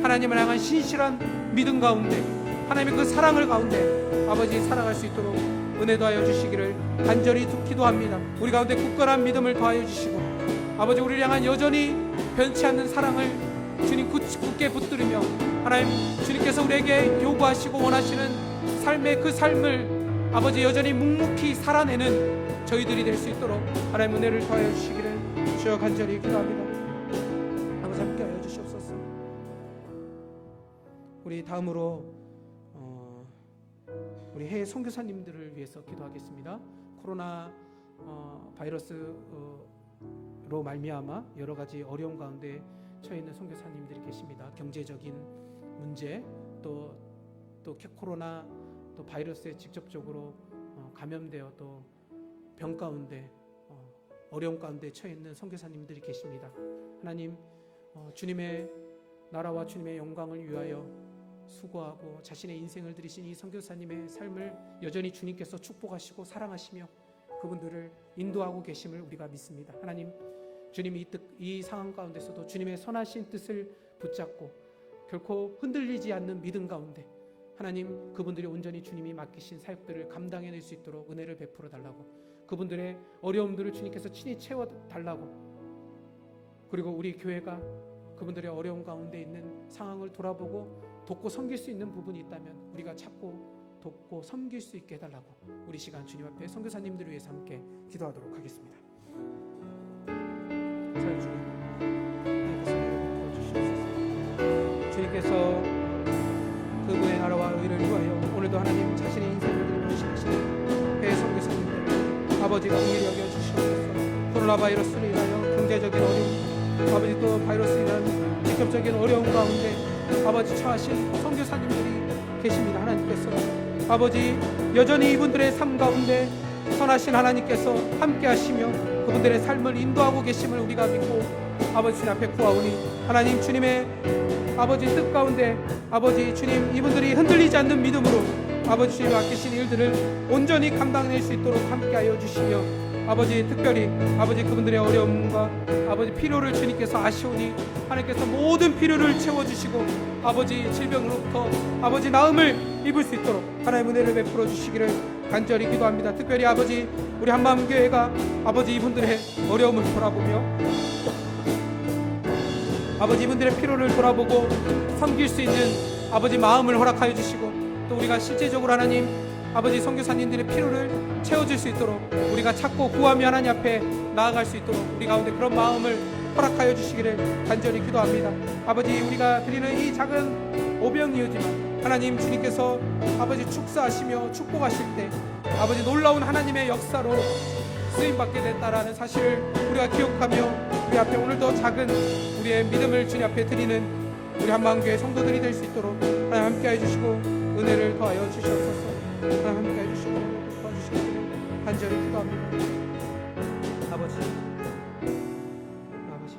하나님을 향한 신실한 믿음 가운데 하나님의 그 사랑을 가운데 아버지 살아갈 수 있도록 은혜 더하여 주시기를 간절히 기도합니다. 우리 가운데 굳건한 믿음을 더하여 주시고 아버지 우리를 향한 여전히 변치 않는 사랑을 주님 굳게 붙들으며 하나님 주님께서 우리에게 요구하시고 원하시는 삶의 그 삶을 아버지 여전히 묵묵히 살아내는 저희들이 될 수 있도록 하나님 은혜를 더하여 주시기를 주여 간절히 기도합니다. 아버지 함께하여 주시옵소서. 우리 다음으로 우리 해외 선교사님들을 위해서 기도하겠습니다. 코로나 바이러스로 말미암아 여러 가지 어려움 가운데 처해 있는 선교사님들이 계십니다. 경제적인 문제 또 코로나 또 바이러스에 직접적으로 감염되어 또 병 가운데 어려움 가운데 처해 있는 선교사님들이 계십니다. 하나님 주님의 나라와 주님의 영광을 위하여 수고하고 자신의 인생을 들이신 이 선교사님의 삶을 여전히 주님께서 축복하시고 사랑하시며 그분들을 인도하고 계심을 우리가 믿습니다. 하나님, 주님이 이 상황 가운데서도 주님의 선하신 뜻을 붙잡고 결코 흔들리지 않는 믿음 가운데 하나님, 그분들이 온전히 주님이 맡기신 사역들을 감당해낼 수 있도록 은혜를 베풀어 달라고, 그분들의 어려움들을 주님께서 친히 채워달라고, 그리고 우리 교회가 그분들의 어려움 가운데 있는 상황을 돌아보고 돕고 섬길 수 있는 부분이 있다면 우리가 찾고 돕고 섬길 수 있게 해달라고, 우리 시간 주님 앞에 선교사님들을 위해서 함께 기도하도록 하겠습니다. 사랑 주님, 주님께서 그분의 나라와 의를 위하여 오늘도 하나님 자신의 인생을 드리며 시키시는 배 선교사님들 아버지가 긍휼히 여겨주시옵소서. 코로나 바이러스로 인하여 경제적인 어려움, 아버지 또 바이러스로 인한 직접적인 어려움 가운데 아버지 처하신 선교사님들이 계십니다. 하나님께서 아버지 여전히 이분들의 삶 가운데 선하신 하나님께서 함께 하시며 그분들의 삶을 인도하고 계심을 우리가 믿고 아버지 주님 앞에 구하오니, 하나님 주님의 아버지 뜻 가운데 아버지 주님 이분들이 흔들리지 않는 믿음으로 아버지 주님 맡기신 일들을 온전히 감당해낼 수 있도록 함께하여 주시며, 아버지 특별히 아버지 그분들의 어려움과 아버지 필요를 주님께서 아시오니 하나님께서 모든 필요를 채워주시고 아버지 질병으로부터 아버지 나음을 입을 수 있도록 하나님의 은혜를 베풀어 주시기를 간절히 기도합니다. 특별히 아버지 우리 한마음교회가 아버지 이분들의 어려움을 돌아보며 아버지 이분들의 필요를 돌아보고 섬길 수 있는 아버지 마음을 허락하여 주시고, 또 우리가 실제적으로 하나님 아버지 선교사님들의 필요를 채워줄 수 있도록 우리가 찾고 구하며 하나님 앞에 나아갈 수 있도록 우리 가운데 그런 마음을 허락하여 주시기를 간절히 기도합니다. 아버지 우리가 드리는 이 작은 오병이었지만 하나님 주님께서 아버지 축사하시며 축복하실 때 아버지 놀라운 하나님의 역사로 쓰임받게 됐다라는 사실을 우리가 기억하며 우리 앞에 오늘도 작은 우리의 믿음을 주님 앞에 드리는 우리 한마음교회 성도들이 될 수 있도록 하나님 함께해 주시고 은혜를 더하여 주시옵소서. 하나님 함께해 주시고 도와주시기를 간절히 기도합니다. 아버지, 아버지,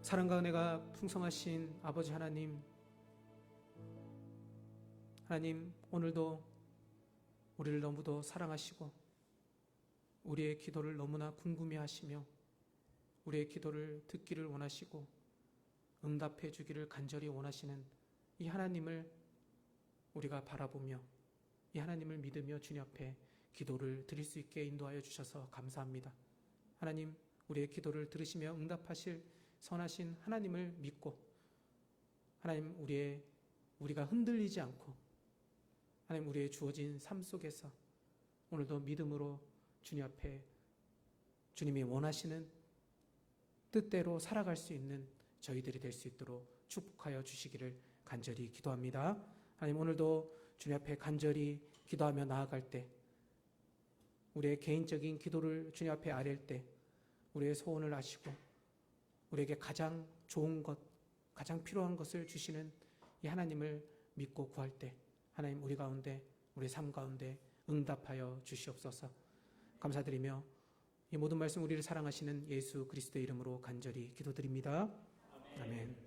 사랑과 은혜가 풍성하신 아버지 하나님, 하나님 오늘도 우리를 너무도 사랑하시고 우리의 기도를 너무나 궁금해하시며 우리의 기도를 듣기를 원하시고 응답해 주기를 간절히 원하시는 이 하나님을 우리가 바라보며 이 하나님을 믿으며 주님 앞에 기도를 드릴 수 있게 인도하여 주셔서 감사합니다. 하나님, 우리의 기도를 들으시며 응답하실 선하신 하나님을 믿고 하나님 우리가 흔들리지 않고 하나님 우리의 주어진 삶 속에서 오늘도 믿음으로 주님 앞에 주님이 원하시는 뜻대로 살아갈 수 있는 저희들이 될 수 있도록 축복하여 주시기를 간절히 기도합니다. 하나님 오늘도 주님 앞에 간절히 기도하며 나아갈 때 우리의 개인적인 기도를 주님 앞에 아랠 때 우리의 소원을 아시고 우리에게 가장 좋은 것, 가장 필요한 것을 주시는 이 하나님을 믿고 구할 때 하나님 우리 가운데 우리 삶 가운데 응답하여 주시옵소서. 감사드리며 이 모든 말씀 우리를 사랑하시는 예수 그리스도의 이름으로 간절히 기도드립니다. 아멘.